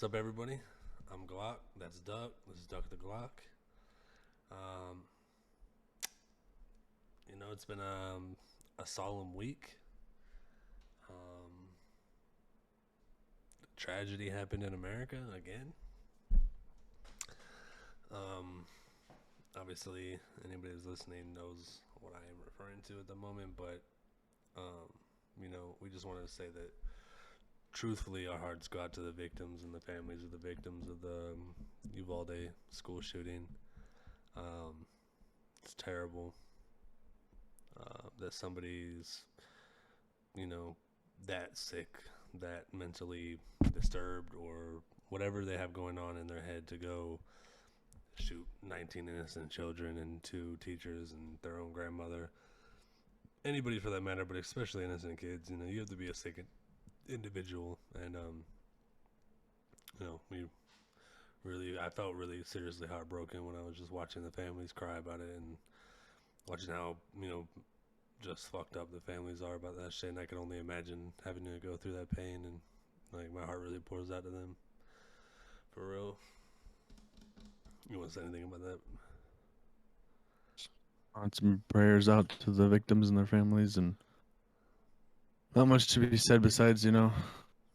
What's up, everybody? I'm Glock. That's Duck. This is Duck the Glock. Um, it's been a solemn week. Um, Tragedy happened in America again. Um, Obviously, anybody who's listening knows what I am referring to at the moment, but um, we just wanted to say that truthfully, our hearts go out to the victims and the families of the victims of the Uvalde school shooting. Um, it's terrible that somebody's you know, that sick, that mentally disturbed, or whatever they have going on in their head to go shoot 19 innocent children and two teachers and their own grandmother. Anybody for that matter, but especially innocent kids. You have to be a sick individual. And, I felt really seriously heartbroken when I was just watching the families cry about it and watching how, just fucked up the families are about that shit. And I can only imagine having to go through that pain, and like my heart really pours out to them for real. You want to say anything about that? Some prayers out to the victims and their families, and not much to be said besides,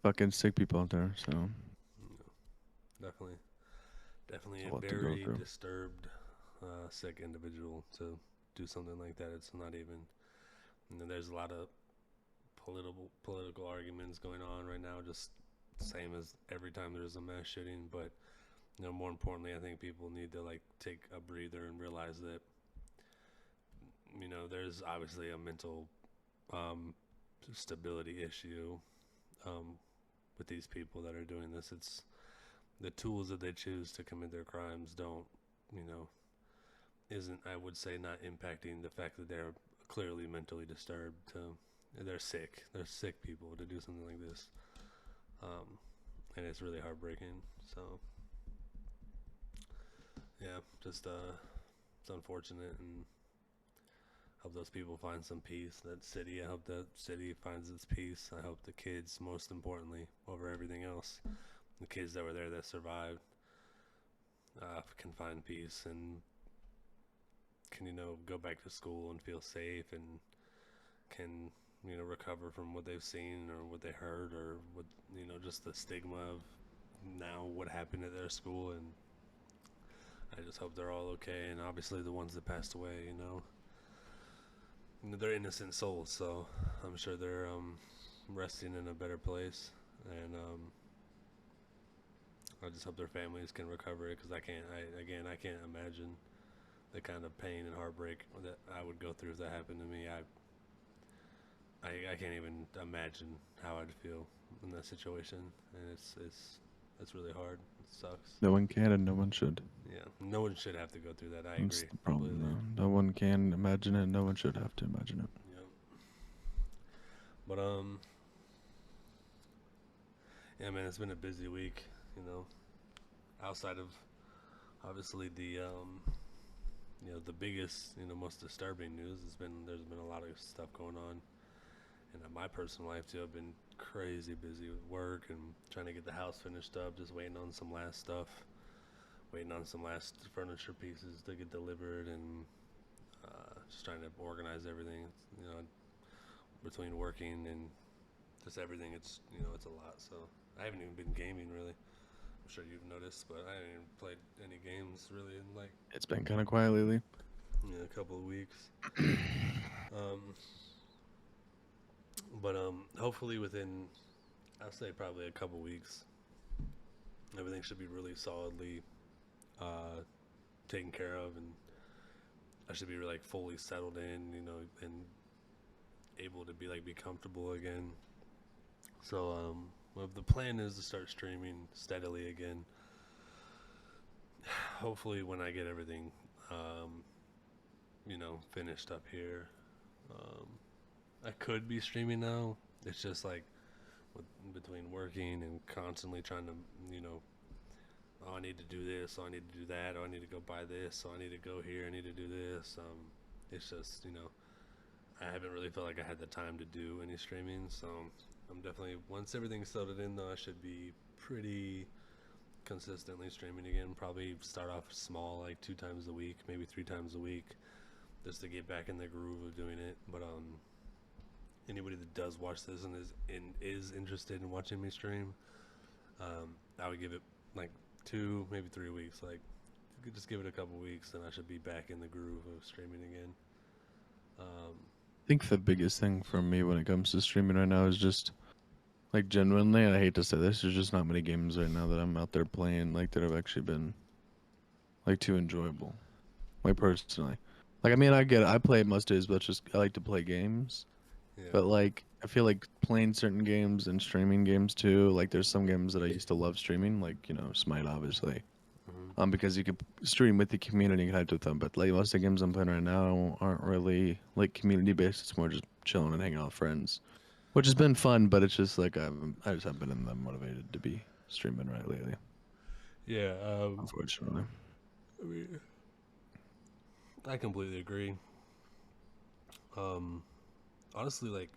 fucking sick people out there. So Definitely, definitely it's a a lot to go very through. disturbed, sick individual to do something like that. It's not even. There's a lot of political arguments going on right now, just same as every time there's a mass shooting. But more importantly, I think people need to like take a breather and realize that there's obviously a mental um, stability issue um, with these people that are doing this. It's the tools that they choose to commit their crimes don't, you know, isn't, I would say, not impacting the fact that they're clearly mentally disturbed. They're sick. They're sick people to do something like this. And it's really heartbreaking. So, yeah, just, it's unfortunate, and hope those people find some peace. That city, I hope that city finds its peace. I hope the kids, most importantly, over everything else, the kids that were there that survived, can find peace and can go back to school and feel safe, and can recover from what they've seen or what they heard, or what just the stigma of now what happened at their school. And I just hope they're all okay, and obviously the ones that passed away, they're innocent souls, so I'm sure they're resting in a better place. And I just hope their families can recover it, because I can't imagine the kind of pain and heartbreak that I would go through if that happened to me. I can't even imagine how I'd feel in that situation, and it's really hard. It sucks. No one can and no one should. Yeah, no one should have to go through that. I That's agree the problem, completely. though. No one can imagine it. No one should have to imagine it. Yeah, but yeah, man, it's been a busy week. You know, outside of obviously the biggest, most disturbing news has been there's been a lot of stuff going on, and in my personal life too. I've been crazy busy with work and trying to get the house finished up, just waiting on some last stuff, waiting on some last furniture pieces to get delivered, and just trying to organize everything. Between working and just everything, it's a lot. So I haven't even been gaming really. I'm sure you've noticed, but I haven't even played any games really in like It's been kind of quiet lately. a couple of weeks. Um, but hopefully within, I'll say probably a couple weeks, everything should be really solidly uh, taken care of, and I should be like fully settled in, and able to be comfortable again. So well, the plan is to start streaming steadily again. Hopefully, when I get everything, um, finished up here, um, I could be streaming now. It's just like between working and constantly trying to, you know, oh, I need to do this, oh, I need to do that, oh, I need to go buy this, oh, I need to go here, I need to do this. It's just, I haven't really felt like I had the time to do any streaming. So I'm definitely, once everything's settled in, though, I should be pretty. consistently streaming again. Probably start off small, like 2 times a week, maybe 3 times a week, just to get back in the groove of doing it. But anybody that does watch this and is interested in watching me stream, I would give it like 2, maybe 3 weeks. Like, you could just give it a couple weeks, and I should be back in the groove of streaming again. I think the biggest thing for me when it comes to streaming right now is just like genuinely, I hate to say this, there's just not many games right now that I'm out there playing like that have actually been like too enjoyable. Like personally. Like I mean I get it. I play most days, but just I like to play games. Yeah. But like I feel like playing certain games and streaming games too. Like there's some games that I used to love streaming, like Smite obviously. Because you could stream with the community and connect with them. But like most of the games I'm playing right now aren't really like community based. It's more just chilling and hanging out with friends, which has been fun. But it's just like I just haven't been in them motivated to be streaming right lately. Yeah. Unfortunately. I mean, I completely agree. Honestly, like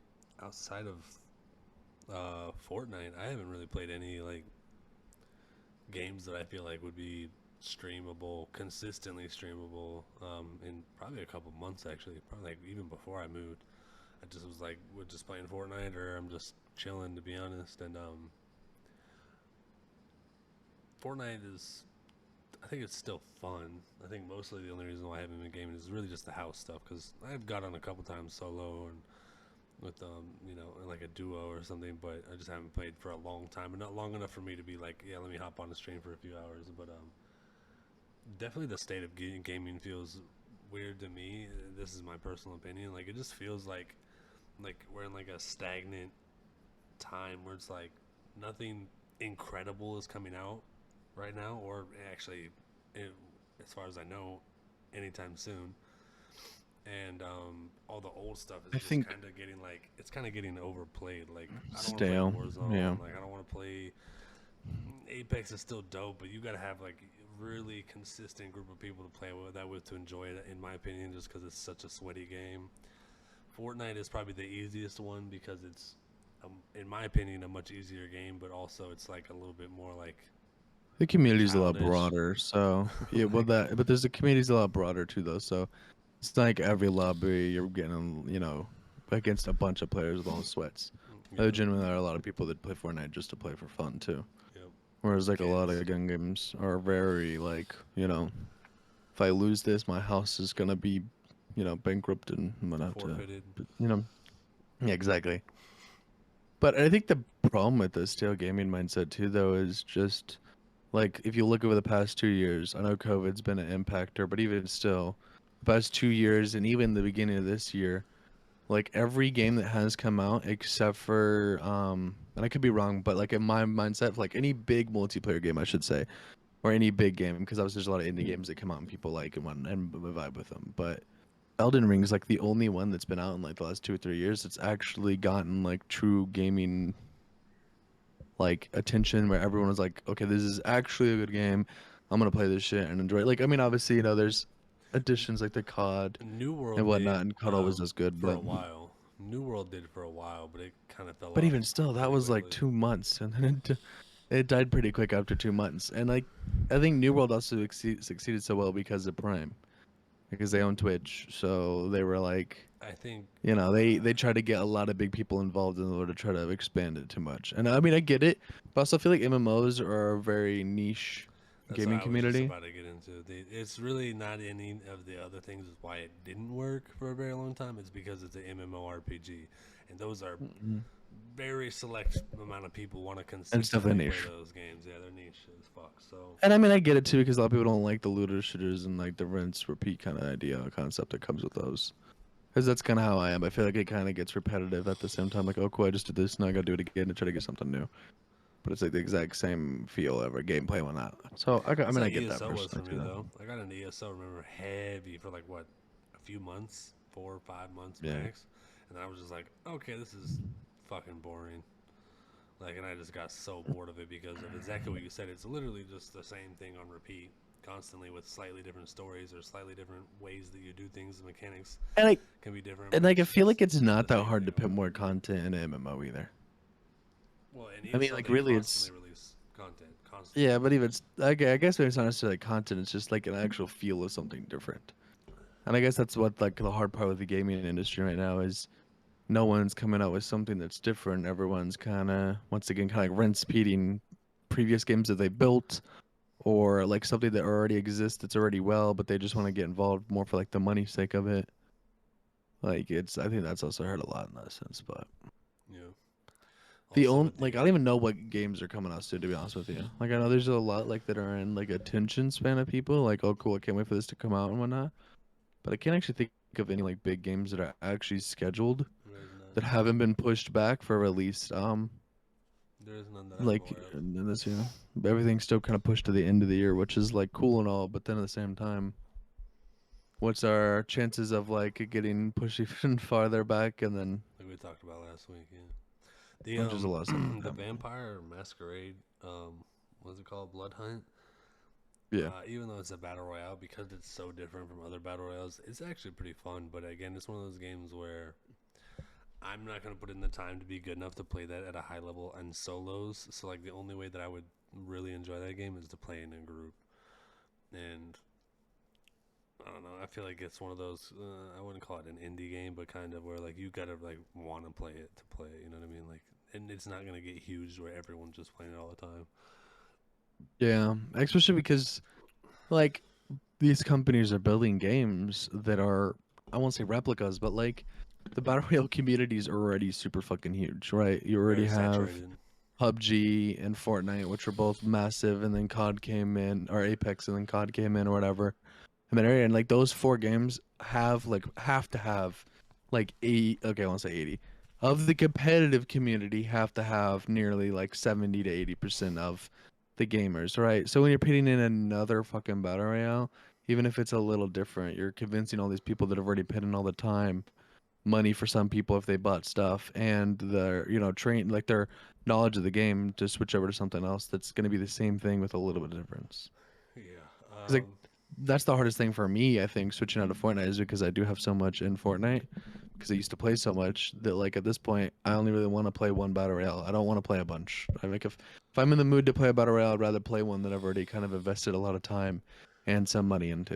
outside of Fortnite, I haven't really played any like games that I feel like would be streamable, consistently streamable, in probably a couple months actually. Probably like even before I moved. I just was like, we're just playing Fortnite or I'm just chilling, to be honest. And Fortnite is, I think it's still fun. I think mostly the only reason why I haven't been gaming is really just the house stuff, because I've got on a couple times solo and with like a duo or something, but I just haven't played for a long time, and not long enough for me to be like, yeah, let me hop on the stream for a few hours. But definitely the state of gaming feels weird to me. This is my personal opinion. Like, it just feels like we're in like a stagnant time where it's like nothing incredible is coming out right now, or actually, as far as I know, anytime soon. And all the old stuff is I just think kind of getting like, it's kind of getting overplayed. Like, I don't want to stale. play Warzone. Yeah. Like, I don't want to play Apex. Is still dope, but you got to have like really consistent group of people to play with to enjoy it. In my opinion, just because it's such a sweaty game. Fortnite is probably the easiest one because it's, in my opinion, a much easier game, but also it's like a little bit more like The community's a lot childish. broader, so yeah. Well, but there's the community's a lot broader too, though. So it's not like every lobby you're getting, against a bunch of players with all the sweats. Yeah. There genuinely are a lot of people that play Fortnite just to play for fun too. Yep. Whereas like a lot Kids. of gun games are very like, if I lose this, my house is gonna be, bankrupt and I'm gonna have Forfeited. to, yeah, exactly. But I think the problem with the stale gaming mindset too, though, is just like if you look over the past 2 years, I know COVID's been an impactor, but even still, the past 2 years and even the beginning of this year, like every game that has come out except for and I could be wrong, but like in my mindset, like any big multiplayer game, I should say, or any big game, because obviously there's a lot of indie games that come out and people like and vibe with them, but Elden Ring is like the only one that's been out in like the last 2 or 3 years that's actually gotten like true gaming like attention, where everyone was like, okay, this is actually a good game. I'm gonna play this shit and enjoy it. Like, I mean, obviously, there's additions like the COD New and World did whatnot, and COD always does good, for a but while. New World did for a while, but it kind of fell but off even still, that pretty was like quickly. 2 months, and then it died pretty quick after 2 months. And like, I think New World also succeeded so well because of Prime, because they own Twitch, so they were like, I think they try to get a lot of big people involved in order to try to expand it too much. And I mean, I get it, but I also feel like MMOs are a very niche that's what gaming I was just community. about to get into. It's really not any of the other things is why it didn't work for a very long time. It's because it's an MMORPG, and those are Mhm. very select amount of people want to And it's consistently definitely play niche. those games. Yeah, they're niche as fuck. So And I mean, I get it too, because a lot of people don't like the looter shooters and like the rinse repeat kind of idea concept that comes with those. Because that's kind of how I am. I feel like it kind of gets repetitive at the same time. Like, oh, cool, I just did this, now I gotta do it again to try to get something new. But it's like the exact same feel ever, gameplay, whatnot. So I that's mean, how I get that ESO was for personally me too. Though. though. I got an ESO, remember, heavy for like what, a few months, 4 or 5 months Yeah. max, and then I was just like, okay, this is fucking boring. Like, and I just got so bored of it because of exactly what you said. It's literally just the same thing on repeat, constantly with slightly different stories or slightly different ways that you do things. The mechanics And like, can be different. and But like, I it's feel like just it's not the that same hard thing to over put and more over again. content in an MMO either. Well, in I mean, ESO like, they really, it's content constantly. Yeah, but even I guess it's not necessarily content. It's just like an actual feel of something different. And I guess that's what like the hard part with the gaming industry right now is no one's coming out with something that's different. Everyone's kind of once again kind of like rinse repeating previous games that they built or like something that already exists that's already well, but they just want to get involved more for like the money sake of it. Like it's I think that's also hurt a lot in that sense. But Yeah. the Also only with like the I don't even know what games are coming out soon to be honest with you. Like I know there's a lot like that are in like attention span of people. Like oh cool, I can't wait for this to come out and whatnot. But I can't actually think of any like big games that are actually scheduled there is none. that haven't been pushed back for release. There is none that I'm Like aware of. in this year, everything's still kind of pushed to the end of the year, which is like cool and all. But then at the same time, what's our chances of like it getting pushed even farther back and then Like we talked about last week. Yeah. The which is a lot of stuff that the happening. Vampire Masquerade, what's it called? Blood Hunt. Yeah. Even though it's a battle royale, because it's so different from other battle royales, it's actually pretty fun. But again, it's one of those games where I'm not gonna put in the time to be good enough to play that at a high level and solos. So like the only way that I would really enjoy that game is to play in a group. And I don't know. I feel like it's one of those. I wouldn't call it an indie game, but kind of where like you gotta like want to play it to play it. You know what I mean? Like, and it's not gonna get huge where everyone's just playing it all the time. Yeah. Especially because like these companies are building games that are I won't say replicas, but like the battle royale community is already super fucking huge, right? You already Very have saturated. PUBG and Fortnite, which were both massive, and then COD came in, or Apex, and then COD came in, or whatever. In that area, and like those four games have to have like 80. Okay, I won't say 80 of the competitive community have to have nearly like 70 to 80% of the gamers, right? So when you're pitting in another fucking battle royale, even if it's a little different, you're convincing all these people that have already put in all the time money for some people if they bought stuff and their train like their knowledge of the game to switch over to something else that's going to be the same thing with a little bit of difference. Yeah. 'Cause, like that's the hardest thing for me, I think, switching out of Fortnite is because I do have so much in Fortnite because I used to play so much that like at this point I only really want to play one battle royale. I don't want to play a bunch. I like if I'm in the mood to play a battle royale, I'd rather play one that I've already kind of invested a lot of time and some money into.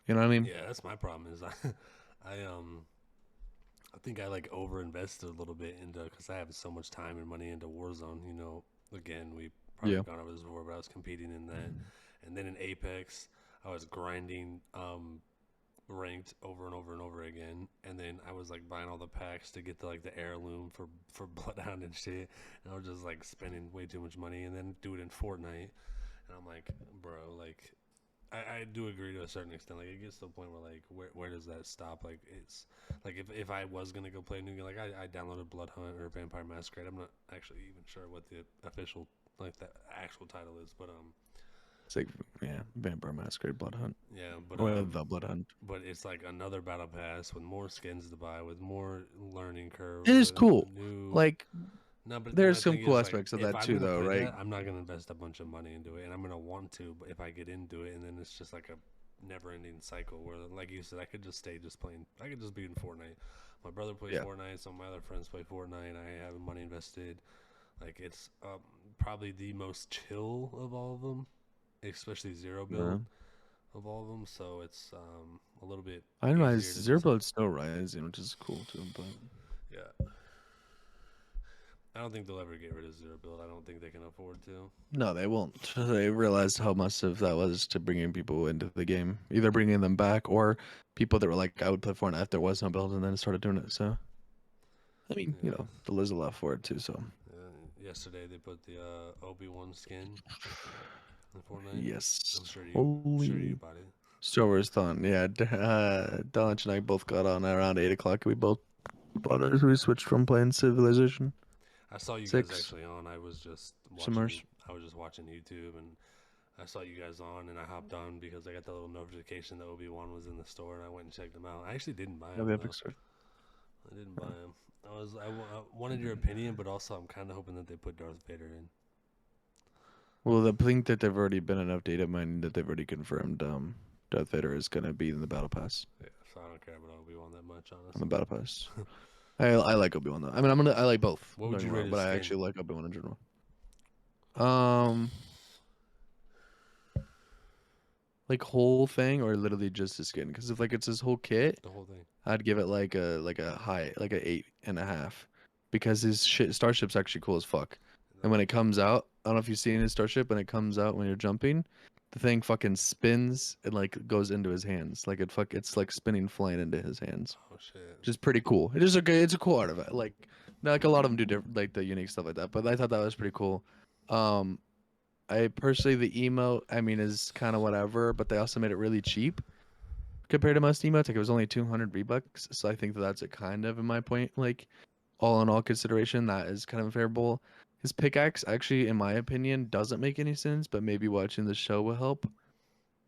You know what I mean? Yeah, that's my problem. Is I I think I like over invested a little bit into because I have so much time and money into Warzone. Again, we probably Yeah. gone over this before, but I was competing in that, and then in Apex, I was grinding ranked over and over and over again, and then I was like buying all the packs to get the heirloom for Bloodhound and shit, and I was just like spending way too much money, and then do it in Fortnite, and I'm like, bro, like I do agree to a certain extent. Like it gets to the point where like where does that stop? Like it's like if I was gonna go play a new game, like I downloaded Blood Hunt or Vampire Masquerade. I'm not actually even sure what the official like the actual title is, but It's like yeah, Vampire Masquerade Blood Hunt. yeah, but Or the Blood Hunt. it's like another battle pass with more skins to buy, with more learning curve, It is with cool. new. Like No, but my there's some thing cool is like aspects of if that I'm too gonna though, play right? that, I'm not gonna invest a bunch of money into it, and I'm gonna want to. But if I get into it, and then it's just like a never-ending cycle where, like you said, I could just stay just playing. I could just be in Fortnite. My brother plays Yeah. Fortnite. Some of my other friends play Fortnite. I have money invested. Like it's probably the most chill of all of them, especially zero build of all of them. So it's a little bit I know easier to Zero just like Blood's still rising, which is cool too, but yeah. I don't think they'll ever get rid of zero build. I don't think they can afford to. no, they won't. They realized how massive that was to bringing people into the game, either bringing them back or people that were like, I would play Fortnite if there was no build, and then started doing it. So, I mean, Yeah. there's a lot for it too. So, Yesterday they put the Obi-Wan skin in Fortnite. yes, I'm sure you holy bought it. Star Wars Thon. Yeah, Dalich and I both got on around 8 o'clock. We both bought it. We switched from playing Civilization I saw you guys 6. actually on. Summers. I was just watching YouTube, and I saw you guys on, and I hopped on because I got the little notification that Obi-Wan was in the store, and I went and checked him out. I actually didn't buy Yeah, him the though. Epic Store. I didn't buy him. I wanted your opinion, but also I'm kind of hoping that they put Darth Vader in. Well, I think that they've already been enough data mining that they've already confirmed Darth Vader is gonna be in the Battle Pass. Yeah, so I don't care about Obi-Wan that much, On the honestly. Battle Pass. I like Obi Wan though. I mean, I like both. What Don't would get you me rate wrong, his but I skin? actually like Obi Wan in general. Um, like whole thing or literally just the skin? Because if like it's his whole kit, The whole thing. I'd give it like a high, like a 8.5, because his shit starship's actually cool as fuck. And when it comes out, I don't know if you've seen his starship. When it comes out when you're jumping, the thing fucking spins and like goes into his hands. Like it's like spinning flying into his hands. Oh shit. Which is pretty cool. It is a good, it's a cool artifact. Like a lot of them do different, like the unique stuff like that. But I thought that was pretty cool. Um, I personally the emote, I mean, is kind of whatever, but they also made it really cheap compared to most emotes. Like it was only 200 V-bucks, so I think that that's a kind of, in my point, like all in all consideration, that is kind of favorable. His pickaxe actually, in my opinion, doesn't make any sense, but maybe watching the show will help.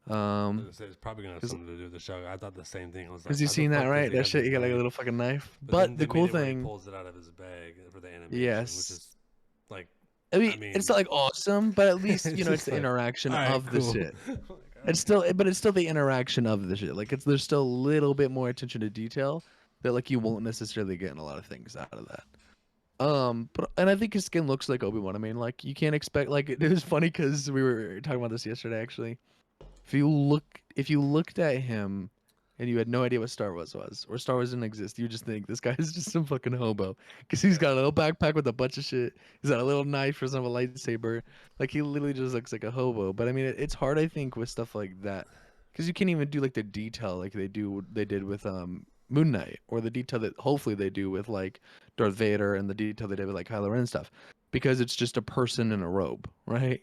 I was Um, gonna say it's probably gonna have because something to do with the show. I thought the same thing. I was like, because you why the seen that fuck does right? he That have shit, this you got like a bag? little fucking knife. But then But they the made cool it where he thing, pulls it out of his bag for the animation, which yes, is like, I I mean, it's mean, not like awesome, but at least it's it's just the like, interaction all right, of the cool. shit. Like, all It's right. still, but it's still the interaction of the shit. Like there's still a little bit more attention to detail that like you won't necessarily get in a lot of things out of that. But and I think his skin looks like Obi-Wan. I mean, like you can't expect like it was funny because we were talking about this yesterday actually. If you looked at him and you had no idea what Star Wars was or Star Wars didn't exist, you just think this guy is just some fucking hobo because he's Yeah. got a little backpack with a bunch of shit. He's got a little knife for some a lightsaber. Like he literally just looks like a hobo. But I mean, it's hard I think with stuff like that because you can't even do like the detail like they did with Moon Knight, or the detail that hopefully they do with like Darth Vader, and the detail they did with like Kylo Ren and stuff, because it's just a person in a robe, right?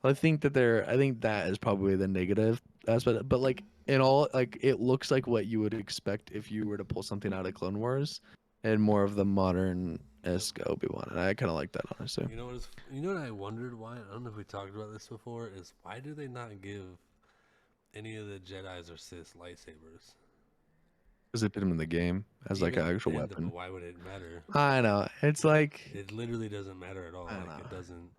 I think that is probably the negative aspect. But like in all, like it looks like what you would expect if you were to pull something out of Clone Wars, and more of the modern Yep. esque Obi-Wan. And I kind of like that, honestly. You know what I wondered why? I don't know if we talked about this before. Is why do they not give any of the Jedi's or Sith lightsabers? Because they put him in the game as like an Even actual then, but weapon. why would it matter? I know. It's like It literally doesn't matter at all. I don't Like know. it doesn't.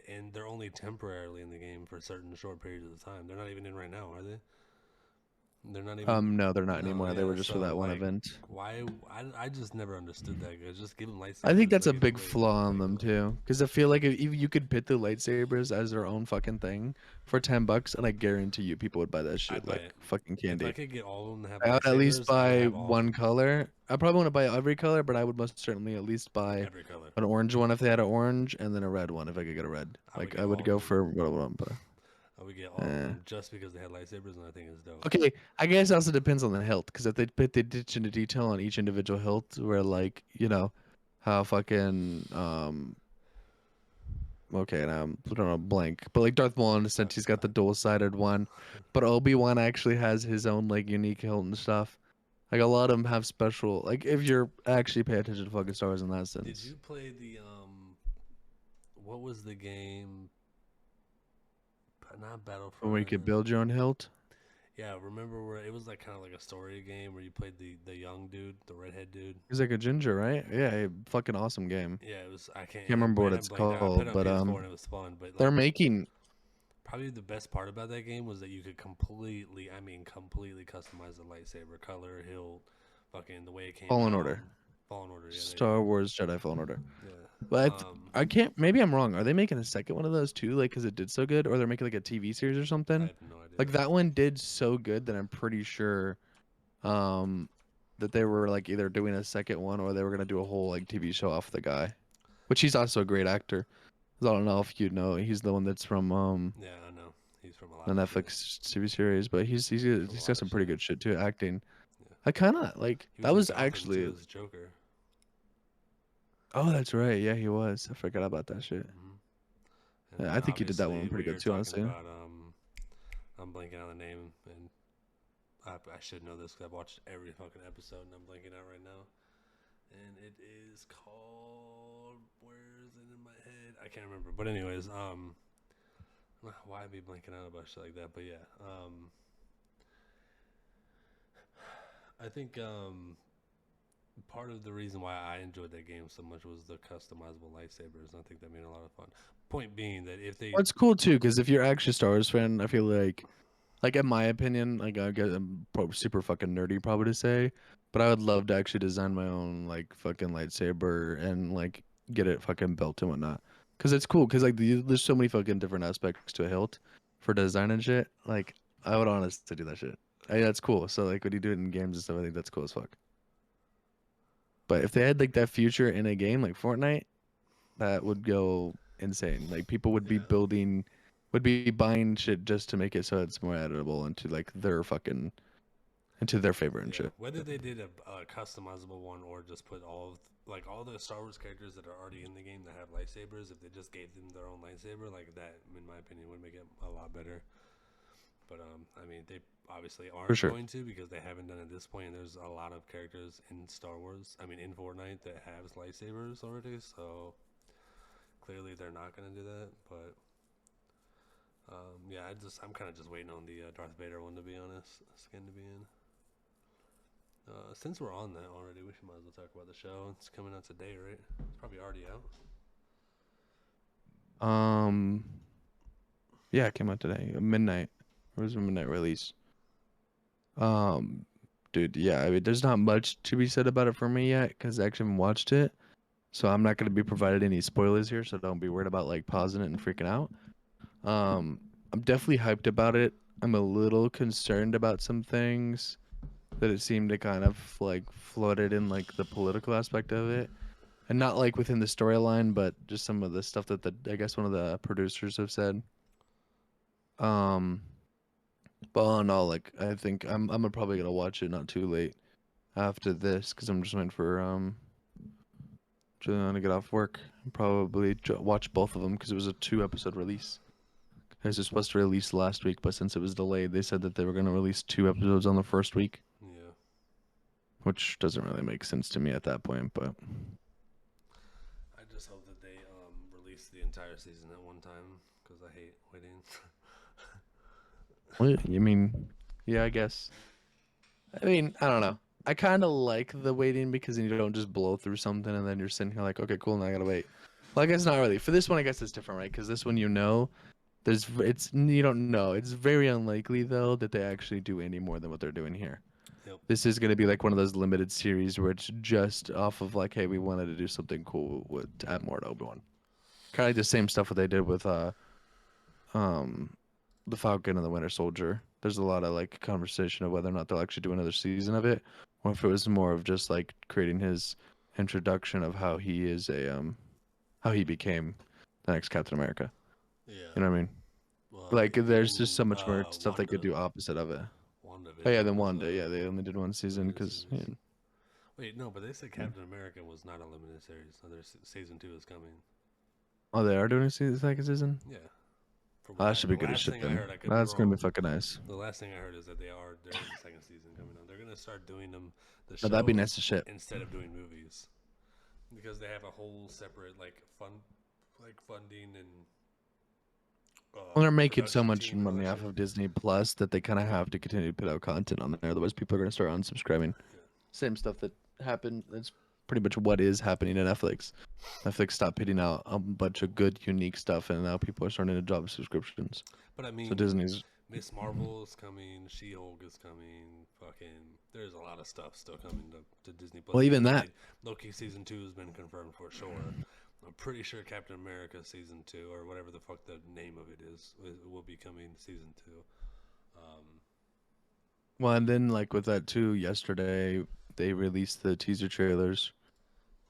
And they're only temporarily in the game for certain short periods of time. They're not even in right now, are they? They're not even. No, they're not No, anymore. They yeah. were just for So that one like, event. why? I just never understood that. Guys, just give them I think lightsabers. that's Like a it's big way flaw on like them too, because I feel like if you could pit the lightsabers as their own fucking thing for $10, and I guarantee you people would buy that shit I'd buy like it fucking if I candy. could get all of them to have I would at least lightsabers. I would buy have all one color. I probably want to buy every color, but I would most certainly at least buy every color. an orange one if they had an orange, and then a red one if I could get a red. I would Like get I would all of go them. for what I want, but I would get all of them just because they had lightsabers, and I think it's dope. okay. I guess it also depends on the hilt, because if they put the attention to detail on each individual hilt, where like how fucking okay, now I'm putting on a blank. But like Darth Maul, in a sense, he's got the dual-sided one, but Obi-Wan actually has his own like unique hilt and stuff. Like a lot of them have special. Like if you're actually pay attention to fucking Star Wars in that Did sense, you play the What was the game? Not where you could Battlefront. build your own hilt. Yeah, remember where it was like kind of like a story game where you played the young dude, the redhead dude. He's like a ginger, right? Yeah, fucking awesome game. Yeah, it was. I can't. Can't remember what Brandon it's blanked out. I played called, it on but PS4 and it was fun. But they're like, making probably the best part about that game was that you could completely, I mean, completely customize the lightsaber color, hilt, fucking the way it came Fallen out. Order, Fallen Order. Yeah, Star Wars Jedi Fallen Order. yeah. But I can't. Maybe I'm wrong. Are they making a second one of those too? Like, cause it did so good, or they're making like a TV series or I something? have no idea. Like that one did so good that I'm pretty sure, um, that they were like either doing a second one or they were gonna do a whole like TV show off the guy, which he's also a great actor. 'Cause I don't know if you know, he's the one that's from Yeah, I know. He's from a lot the of shit. Netflix TV series, but From a he's lot got of some pretty shit. good shit too, acting. Yeah. I kind of like He was that in was Gotham too actually. as Joker. Oh, that's right. Yeah, he was. I forgot about that shit. Hmm. And Yeah, then I think he did that one obviously pretty we good were too, talking honestly. about I'm blanking on the name, and I should know this because I've watched every fucking episode, and I'm blanking out right now. And it is called, where is it in my head? I can't remember. But anyways, why I be blanking out about shit like that? But yeah, I think part of the reason why I enjoyed that game so much was the customizable lightsabers. I think that made a lot of fun. Point being that if they Well, it's cool too, because if you're actually a Star Wars fan, I feel like in my opinion, like I get I'm super fucking nerdy probably to say, but I would love to actually design my own like fucking lightsaber and like get it fucking built and whatnot. Because it's cool. Because like there's so many fucking different aspects to a hilt for design and shit. Like I would honestly do that shit. That's cool. So like when you do it in games and stuff, I think that's cool as fuck. But if they had like that future in a game like Fortnite, that would go insane. Like people would be Yeah. building, would be buying shit just to make it so it's more editable into like their fucking into their favorite and Yeah, shit. whether they did a customizable one or just put like all the Star Wars characters that are already in the game that have lightsabers, if they just gave them their own lightsaber, like that, in my opinion, would make it a lot better. But I mean, they obviously For aren't sure. going to because they haven't done it at this point. And there's a lot of characters in Star Wars, I mean, in Fortnite that have lightsabers already. So clearly they're not going to do that. But yeah, I'm kind of just waiting on the Darth Vader one to be honest, skin to be in. Since we're on that already, we should might as well talk about the show. It's coming out today, right? It's probably already out. Um, yeah, it came out today, midnight. It was a midnight release. Um, dude, yeah, I mean, there's not much to be said about it for me yet because I actually haven't watched it. So I'm not going to be provided any spoilers here, so don't be worried about like pausing it and freaking out. I'm definitely hyped about it. I'm a little concerned about some things that it seemed to kind of like floated in like the political aspect of it. And not like within the storyline, but just some of the stuff that the I guess one of the producers have said. Um, but all in all, like I think I'm probably gonna watch it not too late after this because I'm just waiting for to get off work. Probably watch both of them because it was a 2 episode release. It was supposed to release last week, but since it was delayed, they said that they were gonna release 2 episodes on the first week, Yeah. which doesn't really make sense to me at that point. But I just hope that they release the entire season at one time because I hate waiting. well, you mean, yeah, I guess. I mean, I don't know. I kind of like the waiting because then you don't just blow through something and then you're sitting here like, okay, cool, now I gotta wait. Well, I guess not really. For this one, I guess it's different, right? Because this one, it's you don't know. It's very unlikely though that they actually do any more than what they're doing here. Yep. This is gonna be like one of those limited series where it's just off of like, hey, we wanted to do something cool with to add more to Obi-Wan. Kind of like the same stuff what they did with um the Falcon and the Winter Soldier. There's a lot of like conversation of whether or not they'll actually do another season of it, or if it was more of just like creating his introduction of how he is how he became the next Captain America. Yeah. You know what I mean? Well, Like there's just even so much more stuff they could Wanda, do opposite of it. Oh yeah, WandaVision then was Wanda. Yeah, they only did one a season limited because series. Wait, no, but they said Captain America was not a limited series. So their season 2 is coming. oh they are doing a second season. Yeah. Oh, that should be The good as last shit thing I then. heard, I could be That's gonna be wrong. fucking nice. The last thing I heard is that there is a second season coming out. They're gonna start doing the Oh, that'd be shows nice as shit. instead of doing movies because they have a whole separate funding and Well, they're making so production much team and all money that off shit. of Disney Plus that they kind of have to continue to put out content on there. Otherwise, people are going to start unsubscribing. Yeah. Same stuff that happened. That's pretty much what is happening at Netflix. Netflix stopped putting out a bunch of good, unique stuff, and now people are starting to drop subscriptions. But I So mean, Disney's. Miss Marvel is coming, She-Hulk is coming, fucking. There's a lot of stuff still coming to Disney Plus. Well, even that. Loki season 2 has been confirmed for sure. I'm pretty sure Captain America season 2 or whatever the fuck the name of it is will be coming season 2. Well, and then like with that too, yesterday they released the teaser trailers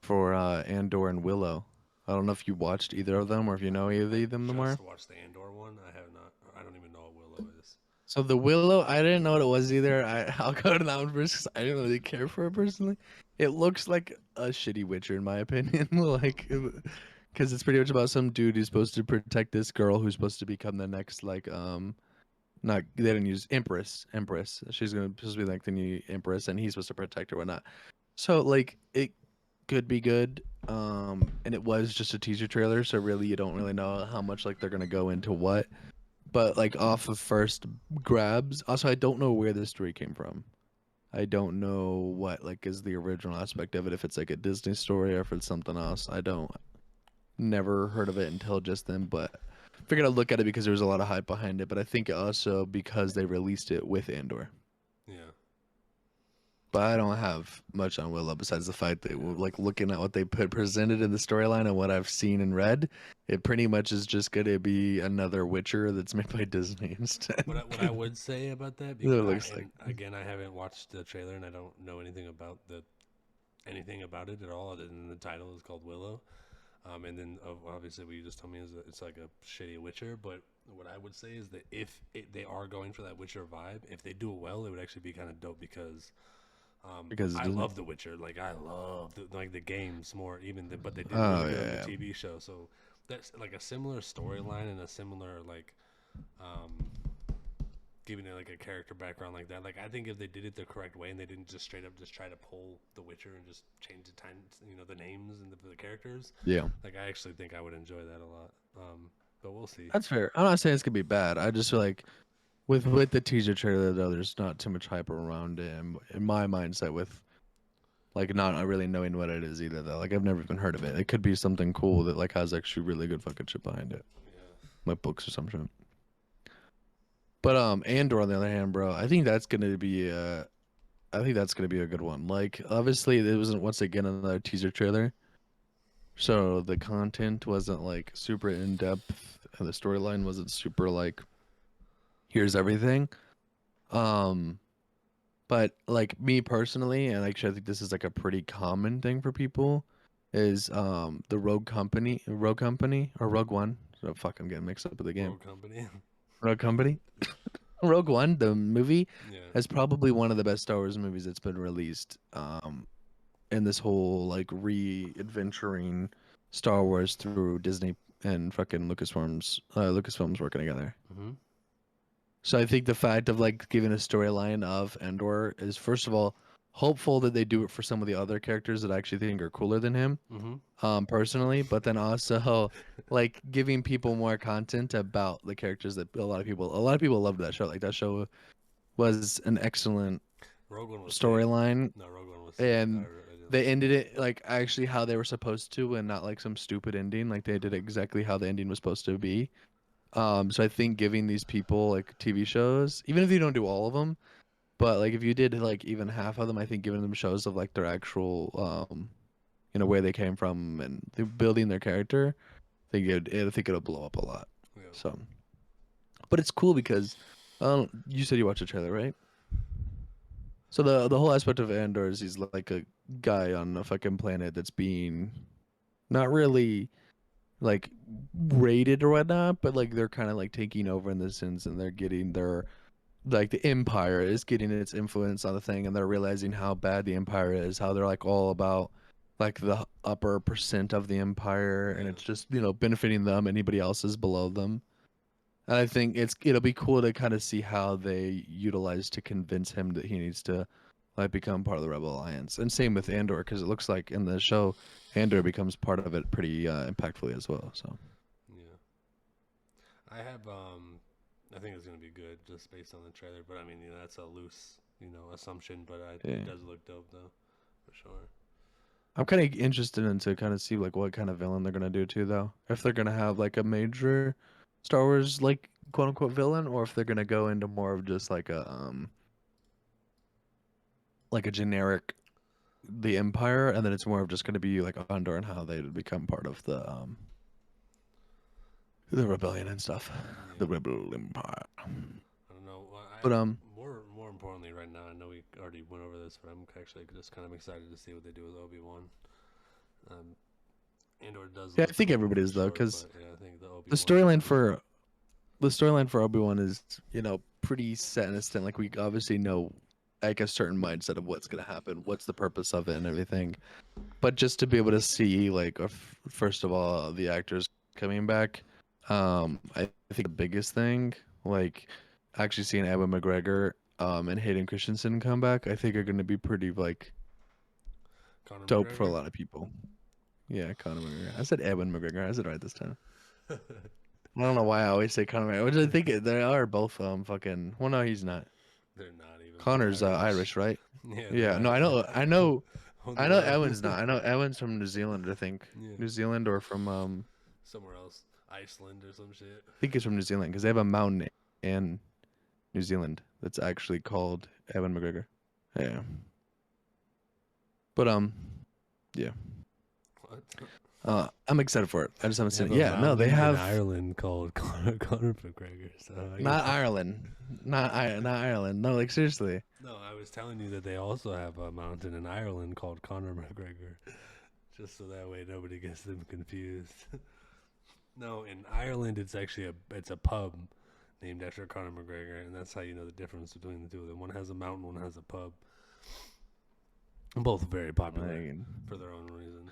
for Andor and Willow. I don't know if you watched either of them or if you know either I of them more. just watched the Andor one. I have not. I don't even know what Willow is. So the Willow, I didn't know what it was either. I'll go to that one first because I didn't really care for it personally. It looks like a shitty Witcher in my opinion, like because it's pretty much about some dude who's supposed to protect this girl who's supposed to become the next like not they didn't use Empress. She's gonna supposed to be like the new Empress, and he's supposed to protect her or whatnot. So like it could be good. And it was just a teaser trailer, so really you don't really know how much like they're gonna go into what. But like off of first grabs, also I don't know where this story came from. I don't know what like is the original aspect of it. If it's like a Disney story or if it's something else, I don't. Never heard of it until just then, but figured I'd look at it because there was a lot of hype behind it. But I think also because they released it with Andor. Yeah. But I don't have much on Willow besides the fact that like looking at what they put presented in the storyline and what I've seen and read, it pretty much is just gonna be another Witcher that's made by Disney instead. What I would say about that, That's what because it looks like. and again, I haven't watched the trailer and I don't know anything about it at all, other than the title is called Willow. And then obviously what you just told me is that it's like a shitty Witcher. But what I would say is that if they are going for that Witcher vibe, if they do it well, it would actually be kind of dope because Because I Disney. love The Witcher. Like I love like the games more even than, but they did Oh really good on the yeah, TV show. So that's like a similar storyline and a similar like um, giving it like a character background like that. Like I think if they did it the correct way and they didn't just straight up just try to pull The Witcher and just change the time, the names and the characters. yeah. Like I actually think I would enjoy that a lot. But we'll see. That's fair. I'm not saying it's gonna be bad. I just feel like with the teaser trailer though, there's not too much hype around it. And in my mindset, with like not really knowing what it is either though. Like I've never even heard of it. It could be something cool that like has actually really good fucking shit behind it, Yeah. like books or some shit. But Andor on the other hand, bro, I think that's gonna be a good one. Like obviously it wasn't once again another teaser trailer, so the content wasn't like super in depth and the storyline wasn't super like here's everything. Um, but like me personally, and actually I think this is like a pretty common thing for people, is the Rogue Company or Rogue One. So fuck, I'm getting mixed up with the game. Rogue Company. Rogue Company. Rogue One, the movie, Yeah. is probably one of the best Star Wars movies that's been released. In this whole like re-adventuring Star Wars through Disney and fucking Lucasfilms working together. Mm-hmm. So I think the fact of like giving a storyline of Endor is first of all hopeful that they do it for some of the other characters that I actually think are cooler than him, Mm-hmm. personally. But then also like giving people more content about the characters that a lot of people loved that show. Like that show was an excellent Rogue One was sick. storyline, No, Rogue One was sick. and I did they like ended it like actually how they were supposed to, and not like some stupid ending. Like they did exactly how the ending was supposed to be. So I think giving these people like TV shows, even if you don't do all of them, but like if you did like even half of them, I think giving them shows of like their actual, where they came from and building their character, I think it'll blow up a lot. it. Yeah. So, but it's cool because, you said you watched the trailer, right? So the whole aspect of Andor is he's like a guy on a fucking planet that's being not really like raided or whatnot, but like they're kind of like taking over in this sense, and they're getting their like the Empire is getting its influence on the thing, and they're realizing how bad the Empire is, how they're like all about like the upper percent of the Empire, and Yeah. it's just benefiting them. Anybody else is below them. And I think it'll be cool to kind of see how they utilize to convince him that he needs to like become part of the Rebel Alliance. And same with Andor, because it looks like in the show, Andor becomes part of it pretty impactfully as well. So Yeah. I have I think it's gonna be good just based on the trailer, but I mean, that's a loose, assumption, but yeah, it does look dope though, for sure. I'm kind of interested in to kind of see like what kind of villain they're gonna do too, though. If they're gonna have like a major Star Wars like quote unquote villain, or if they're gonna go into more of just like a generic the Empire, and then it's more of just gonna be like Andor and how they would become part of the rebellion and stuff, Yeah. the Rebel Empire. I don't know. Well, But more importantly, right now, I know we already went over this, but I'm actually just kind of excited to see what they do with Obi-Wan. Um, Andor does yeah, I look think cool everybody for is though, sure, because but yeah, I think the the Obi-Wan storyline should be for the storyline for Obi-Wan is pretty set in a stone. Like we obviously know like a certain mindset of what's gonna happen, what's the purpose of it, and everything. But just to be able to see like first of all the actors coming back, I think the biggest thing like actually seeing Ewan McGregor and Hayden Christensen come back, I think are gonna be pretty like Conor dope for a McGregor. lot of people. Yeah, Conor McGregor. I said Ewan McGregor. I said it right this time. I don't know why I always say Conor McGregor. Which I think they are both fucking. Well, no, he's not. They're not even. They're Connor's Irish. Irish, right? Yeah, they're Yeah. No, I know. I know. On the I know line. Ewan's not. I know Ewan's from New Zealand. I think Yeah, New Zealand or from somewhere else, Iceland or some shit. I think he's from New Zealand because they have a mountain in New Zealand that's actually called Ewan McGregor. Yeah. But yeah. What? I'm excited for it. I just haven't They seen have it. a Yeah, no, they mountain in have Ireland called Conor McGregor. So I not guess Ireland, not Ireland. No, like seriously. no, I was telling you that they also have a mountain in Ireland called Conor McGregor, just so that way nobody gets them confused. No, in Ireland it's a pub named after Conor McGregor, and that's how you know the difference between the two of them. One has a mountain, one has a pub. Both very popular Like, for their own reasons.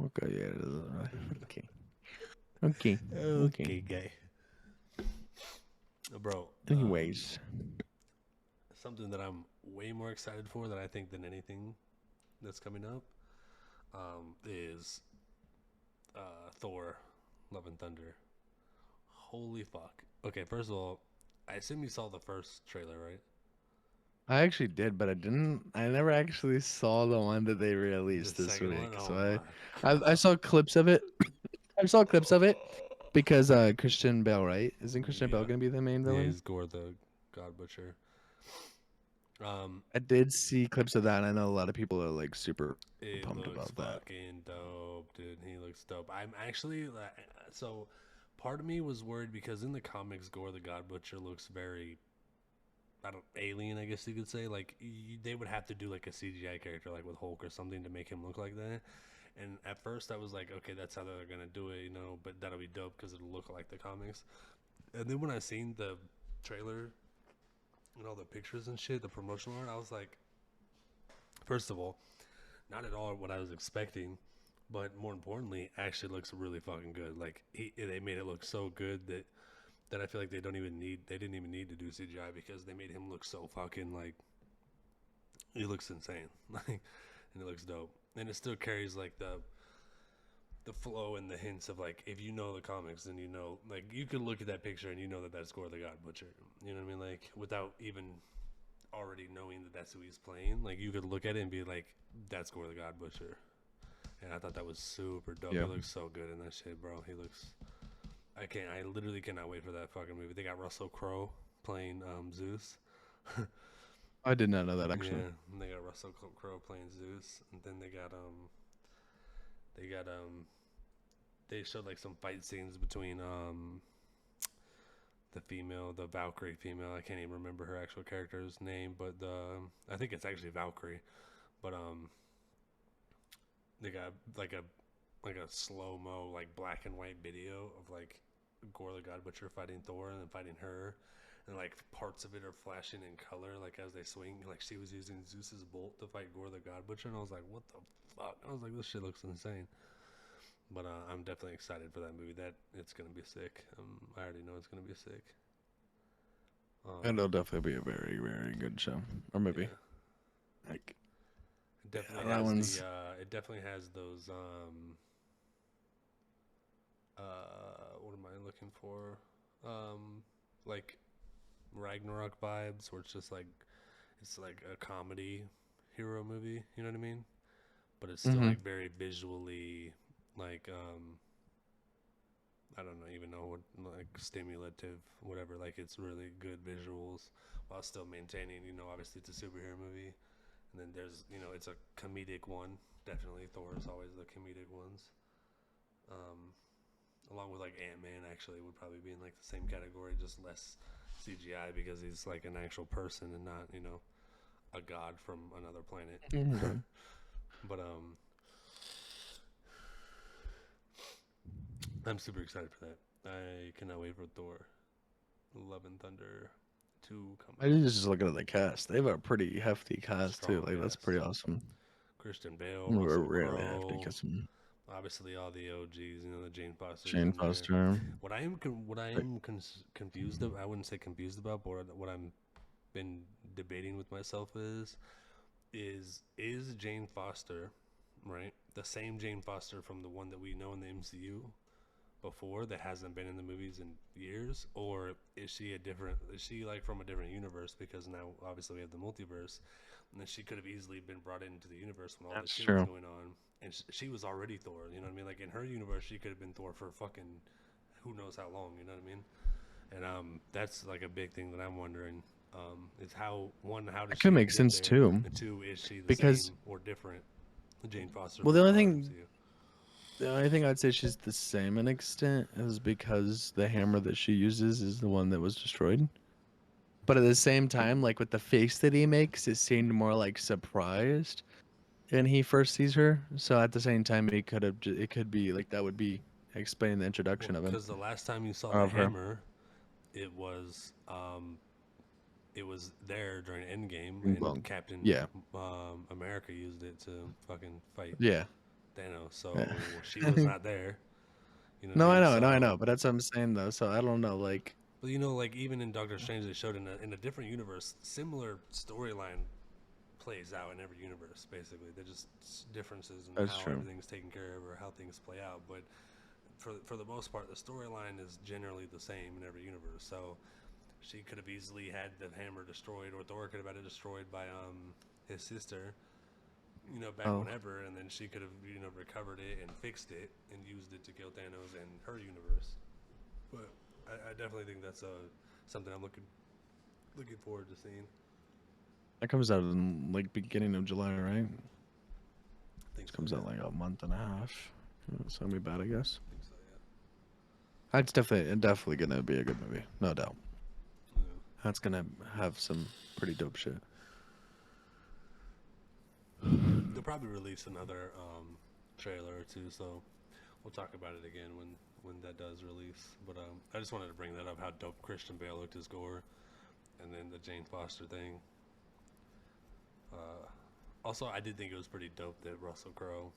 okay, yeah, okay, okay, okay. Okay, gay. Bro, Anyways, something that I'm way more excited for that I think than anything that's coming up is Thor, Love and Thunder. Holy fuck. Okay, first of all, I assume you saw the first trailer, right? I actually did, but I didn't. I never actually saw the one that they The released this second one? week. Oh So my I god. saw clips of it. I saw clips of it because Christian Bale, right? Isn't Christian Bale Yeah. gonna be the main Yeah, villain? he's Gore the God Butcher. Um, I did see clips of that, and I know a lot of people are like super it pumped looks about that. fucking dope, dude. He looks dope. I'm actually like, so part of me was worried because in the comics, Gore the God Butcher looks very, I don't, alien, I guess you could say. Like they would have to do like a CGI character, like with Hulk or something, to make him look like that. And at first, I was like, okay, that's how they're gonna do it, you know. But that'll be dope because it'll look like the comics. And then when I seen the trailer and all the pictures and shit, the promotional art, I was like, first of all, not at all what I was expecting, but more importantly, actually looks really fucking good. Like they made it look so good that I feel like they didn't even need to do CGI because they made him look so fucking like he looks insane, like, and it looks dope, and it still carries like the flow and the hints of like if you know the comics then you know like you could look at that picture and you know that that's Gore the God Butcher, you know what I mean, like without even already knowing that that's who he's playing, like you could look at it and be like that's Gore the God Butcher. And I thought that was super dope. Yeah, He looks so good in that shit, bro. He looks. I literally cannot wait for that fucking movie. They got Russell Crowe playing Zeus. I did not know that actually. Yeah, and they got Russell Crowe playing Zeus, and then they got they showed like some fight scenes between the Valkyrie female. I can't even remember her actual character's name, but I think it's actually Valkyrie. But they got like a slow mo like black and white video of like Gore the God Butcher fighting Thor and then fighting her, and like parts of it are flashing in color like as they swing. Like she was using Zeus's bolt to fight Gore the God Butcher, and I was like, what the fuck? I was like, this shit looks insane. But I'm definitely excited for that movie. That it's gonna be sick. I already know it's gonna be sick. And Um, it'll definitely be a very, very good show or movie. yeah, Like, it yeah, definitely that has one's. it definitely has those what am I looking for? Like Ragnarok vibes, where it's like a comedy hero movie. You know what I mean? But it's still Hmm. like very visually like I don't know, even know what like stimulative, whatever. Like it's really good visuals while still maintaining. You know, obviously it's a superhero movie, and then there's it's a comedic one. Definitely Thor is always the comedic ones. Um, Along with like Ant Man, actually would probably be in like the same category, just less CGI because he's like an actual person and not a god from another planet. But I'm super excited for that. I cannot wait for Thor, Love and Thunder, to come I out. was just looking at the cast. They have a pretty hefty cast too. Strong Like that's pretty cast. awesome. Christian Bale, We're Russell really hefty Crowe, because obviously all the OGs. The Jane Foster's Jane in there. Foster. What I Like, am confused of, I wouldn't say confused about, but what I'm been debating with myself is Jane Foster, right? The same Jane Foster from the one that we know in the MCU before that hasn't been in the movies in years, or is she is she like from a different universe because now obviously we have the multiverse, and then she could have easily been brought into the universe when all this that's shit was true. going on, and she was already Thor. You know what I mean? Like in her universe, she could have been Thor for fucking who knows how long. You know what I mean? And that's like a big thing that I'm wondering. Is how did That she could even make get sense there? too, And two, is she the because same or different? Jane Foster Well, from RMCU. the only thing I'd say she's the same in extent is because the hammer that she uses is the one that was destroyed. But at the same time, like with the face that he makes, it seemed more like surprised when he first sees her. So at the same time, it could be like that would be explaining the Well, introduction of him because the last time you saw or the of her. hammer, it was it was there during Endgame, Bing and bong. Captain Yeah, America used it to fucking fight yeah. Thanos. So Yeah. she was not there. You know what I No, mean? I So, know. But that's what I'm saying though. So I don't know. Like, but you know, like even in Doctor Strange, they showed in a different universe, similar storyline plays out in every universe. Basically, they're just differences in that's how true. everything's taken care of or how things play out. But for the most part, the storyline is generally the same in every universe. So she could have easily had the hammer destroyed, or Thor could have had it destroyed by his sister, you know, back Oh, whenever, and then she could have, you know, recovered it and fixed it and used it to kill Thanos in her universe. But I definitely think that's something I'm looking forward to seeing. that comes out in like beginning of July, right? I think It so, comes out yeah. like a month and a half. It's gonna be bad, I guess. I think so, yeah. It's definitely gonna be a good movie, no doubt. Yeah. That's gonna have some pretty dope shit. They'll probably release another trailer or two, so we'll talk about it again when that does release. But I just wanted to bring that up, how dope Christian Bale looked as Gore, and then the Jane Foster thing. Uh, Also, I did think it was pretty dope that was Russell Crowe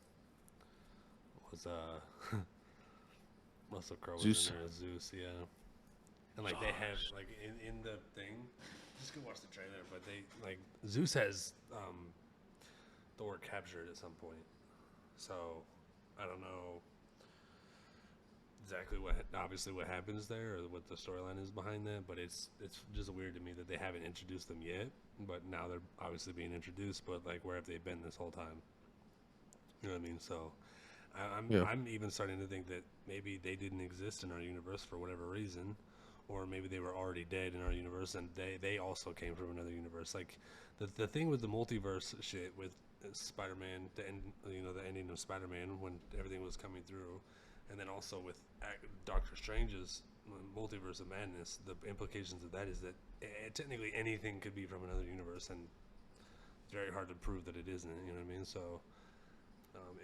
was in Zeus. there as Zeus, yeah. And like they have like in the thing, just go watch the trailer. But they like Zeus has Thor captured at some point, so I don't know exactly what obviously what happens there or what the storyline is behind that. But it's just weird to me that they haven't introduced them yet. But now they're obviously being introduced. But like, where have they been this whole time? You know what I mean? So Yeah. I'm even starting to think that maybe they didn't exist in our universe for whatever reason, or maybe they were already dead in our universe and they also came from another universe. Like the thing with the multiverse shit with Spider-Man, the ending of Spider-Man when everything was coming through, and then also with Doctor Strange's multiverse of madness. The implications of that is that technically anything could be from another universe, and it's very hard to prove that it isn't. You know what I mean? So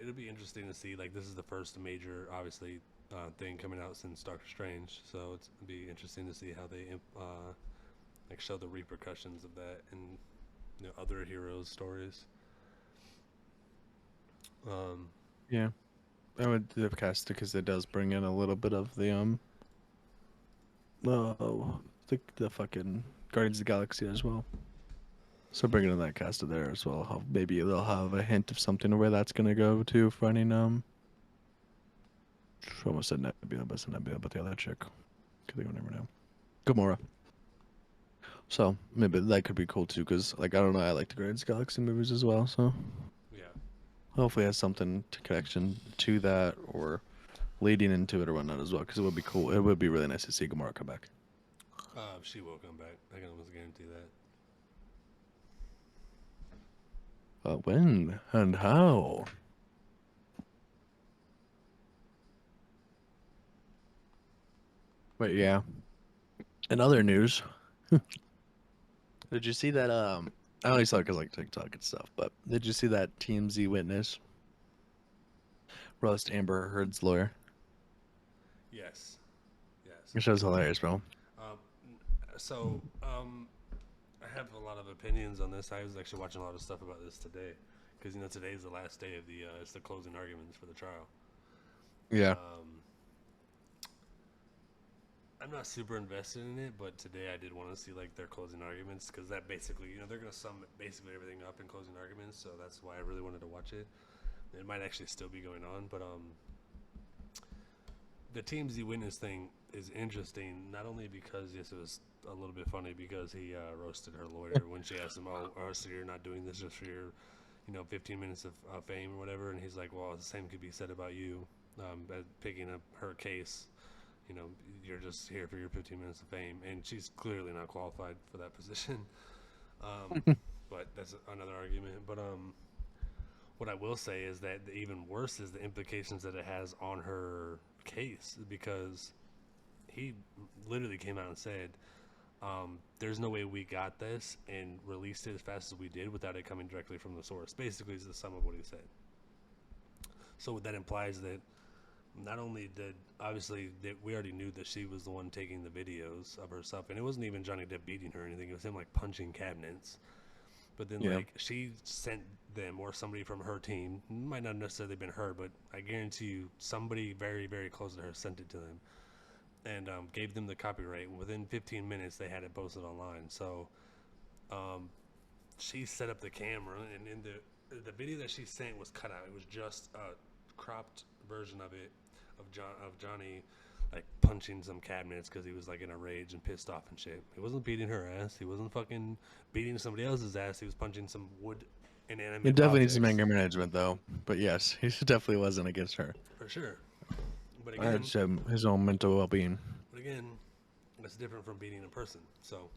it'll be interesting to see. Like, this is the first major, obviously, thing coming out since Doctor Strange, so it'll be interesting to see how they like show the repercussions of that in other heroes' stories. Um, Yeah. I would have cast it because it does bring in a little bit of the fucking Guardians of the Galaxy as well. So bringing in that cast of there as well, maybe they'll have a hint of something of where that's gonna go to finding almost said Nebula, but it's not Nebula, but the other chick. Could think of her name. Gamora. So maybe that could be cool too, because like I don't know, I like the Guardians of the Galaxy movies as well. So yeah, hopefully it has something to connection to that or leading into it or whatnot as well, because it would be cool. It would be really nice to see Gamora come back. she will come back. I can almost guarantee that. When and how? But yeah. In other news, did you see that? I only saw it because like TikTok and stuff. But did you see that TMZ witness roast Amber Heard's lawyer? Yes, yes. It show's hilarious, bro. Um, so I have a lot of opinions on this. I was actually watching a lot of stuff about this today, because today is the last day of it's the closing arguments for the trial. Yeah. Um, I'm not super invested in it, but today I did want to see like their closing arguments, because that basically, they're gonna sum basically everything up in closing arguments. So that's why I really wanted to watch it. It might actually still be going on, but the TMZ witness thing is interesting, not only because yes, it was a little bit funny because he roasted her lawyer when she asked him, "Oh, so you're not doing this just for your, 15 minutes of fame or whatever?" And he's like, "Well, the same could be said about you, picking up her case. You know, you're just here for your 15 minutes of fame," and she's clearly not qualified for that position. Um, but that's another argument. But What I will say is that even worse is the implications that it has on her case, because he literally came out and said, there's no way we got this and released it as fast as we did without it coming directly from the source. Basically, is the sum of what he said. So that implies that not only did, obviously that we already knew that she was the one taking the videos of herself, and it wasn't even Johnny Depp beating her or anything. It was him like punching cabinets. But then Yeah. like she sent them, or somebody from her team, might not necessarily been her, but I guarantee you somebody very very close to her sent it to them, and gave them the copyright. Within 15 minutes, they had it posted online. So um, she set up the camera, and in the video that she sent was cut out. It was just a cropped version of it of Johnny like punching some cabinets because he was like in a rage and pissed off and shit. He wasn't beating her ass. He wasn't fucking beating somebody else's ass. He was punching some wood inanimate It definitely needs objects. some anger management, though. But yes, he definitely wasn't against her. For sure. But again, It's his own mental well-being. that's different from beating a person. So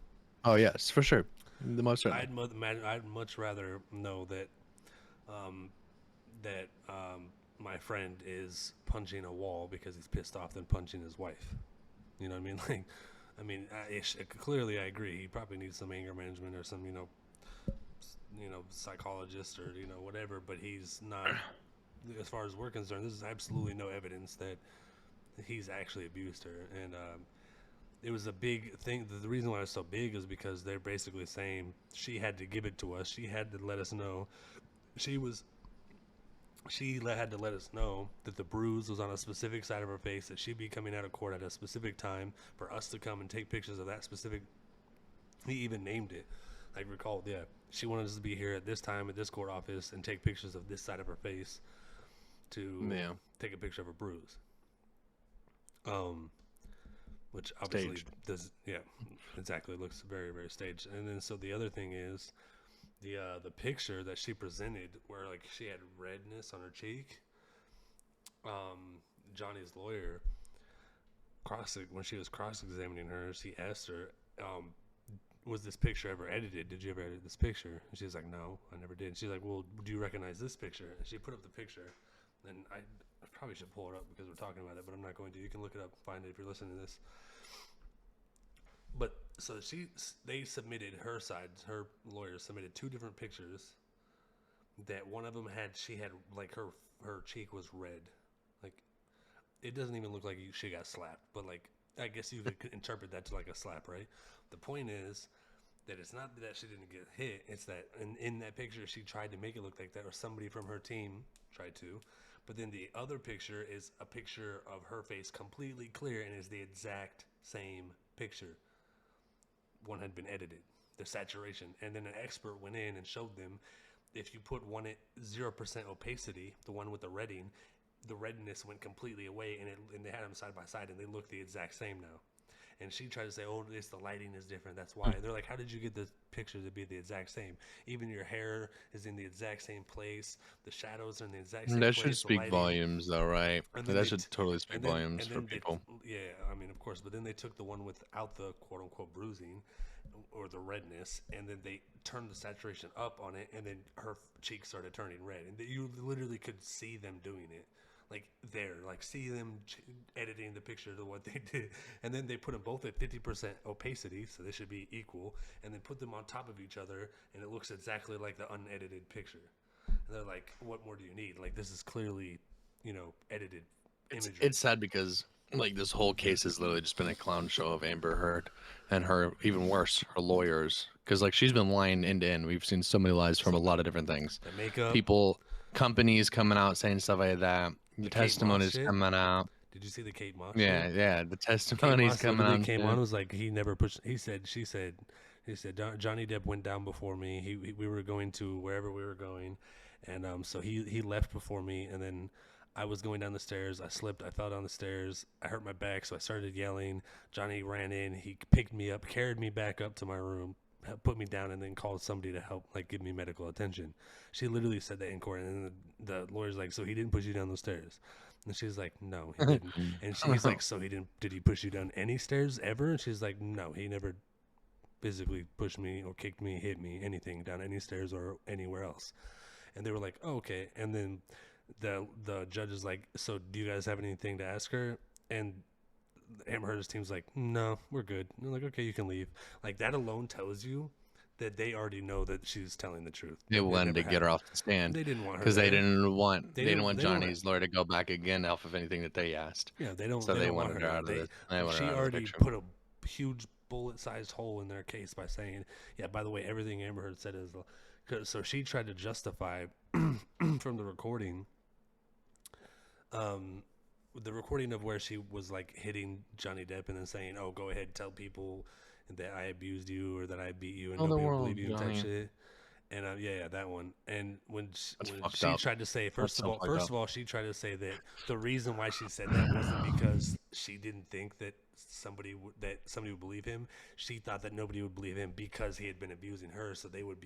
Oh yes, for sure. The most certainly. I'd much rather know that um, my friend is punching a wall because he's pissed off than punching his wife. You know what I mean? Like, clearly I agree. He probably needs some anger management or some psychologist or whatever. But he's not. As far as we're concerned, there's absolutely no evidence that he's actually abused her, and it was a big thing. The reason why it's so big is because they're basically saying she had to give it to us. She had to let us know. Had to let us know that the bruise was on a specific side of her face, that she'd be coming out of court at a specific time for us to come and take pictures of that specific. He even named it. I recall, yeah. She wanted us to be here at this time at this court office and take pictures of this side of her face to take a picture of her bruise. Which obviously Staged. does, yeah, exactly. It looks very, very staged. And then so the other thing is the picture that she presented, where like she had redness on her cheek. Johnny's lawyer when she was cross-examining her, she asked her, was this picture ever edited? Did you ever edit this picture? And she was like, no, I never did. And she's like, well, do you recognize this picture? And she put up the picture, and I probably should pull it up because we're talking about it, but I'm not going to. You can look it up, find it if you're listening to this. But so they submitted her side. Her lawyers submitted two different pictures. That one of them she had like her cheek was red, like it doesn't even look like she got slapped. But like I guess you could interpret that to like a slap, right? The point is that it's not that she didn't get hit. It's that in that picture she tried to make it look like that, or somebody from her team tried to. But then the other picture is a picture of her face completely clear and is the exact same picture. One had been edited, the saturation. And then an expert went in and showed them if you put one at 0% opacity, the one with the redding, the redness went completely away, and they had them side by side and they look the exact same now. And she tried to say, oh, the lighting is different. That's why. They're like, how did you get the picture to be the exact same? Even your hair is in the exact same place. The shadows are in the exact same That place. should speak volumes, though, right? That should totally speak volumes for people. Yeah, I mean, of course. But then they took the one without the quote-unquote bruising or the redness, and then they turned the saturation up on it, and then her cheeks started turning red. And you literally could see them doing it. See them editing the picture to what they did, and then they put them both at 50% opacity, so they should be equal, and then put them on top of each other, and it looks exactly like the unedited picture. And they're like, "What more do you need? Like, this is clearly, edited imagery." It's sad because like this whole case has literally just been a clown show of Amber Heard and her, even worse, her lawyers, because like she's been lying end to end. We've seen so many lies from a lot of different things. The makeup, companies coming out saying stuff like that. The testimonies coming out. Did you see the Kate Moss? Yeah, yeah. The testimonies coming out. Came on was like he never pushed. He said Johnny Depp went down before me. We were going to wherever we were going, and so he left before me, and then I was going down the stairs. I slipped. I fell down the stairs. I hurt my back, so I started yelling. Johnny ran in. He picked me up, carried me back up to my room, put me down, and then called somebody to help, like, give me medical attention. She literally said that in court, and then the lawyer's like, so he didn't push you down those stairs? And she's like, no, he didn't. And she's like, so did he push you down any stairs ever? And she's like, no, he never physically pushed me or kicked me, hit me, anything down any stairs or anywhere else. And they were like, oh, okay. And then the judge is like, so do you guys have anything to ask her? And Amber Heard's team's like, no, we're good. And they're like, okay, you can leave. Like, that alone tells you that they already know that she's telling the truth. They It wanted never to get her happened. off the stand They didn't want her because they there. didn't want They they didn't don't. want They don't. Johnny's lawyer to go back again off of anything that they asked. Yeah, they don't. So They they don't want wanted her her there. out of They. this. They wanted She her out of the already picture. put a huge bullet-sized hole in their case by saying, "Yeah, by the way, everything Amber Heard said is." So she tried to justify from the recording. The recording of where she was like hitting Johnny Depp and then saying, "Oh, go ahead, tell people that I abused you or that I beat you and Oh, the nobody will world, believe you," and type Johnny. shit. And yeah, that one. And when That's when fucked she up. tried to say, That's so fucked first up. of all, she tried to say that the reason why she said that wasn't because she didn't think that somebody would believe him. She thought that nobody would believe him because he had been abusing her, so they would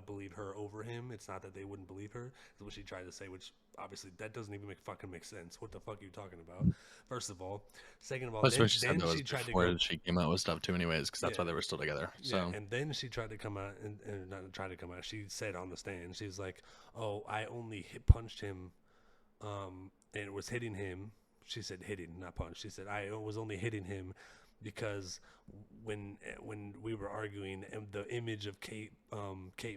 believe her over him. It's not that they wouldn't believe her. Is what she tried to say, which obviously that doesn't even make sense. What the fuck are you talking about? First of all, second of all, That's then, what she said. That was she tried to before go. she came out with stuff too, anyways, because that's Yeah. why they were still together. So Yeah, and then she tried to come out and not try to come out. She said on the stand, she's like, "Oh, I only punched him, and it was hitting him." She said hitting, not punch. She said I was only hitting him because when we were arguing, and the image of Kate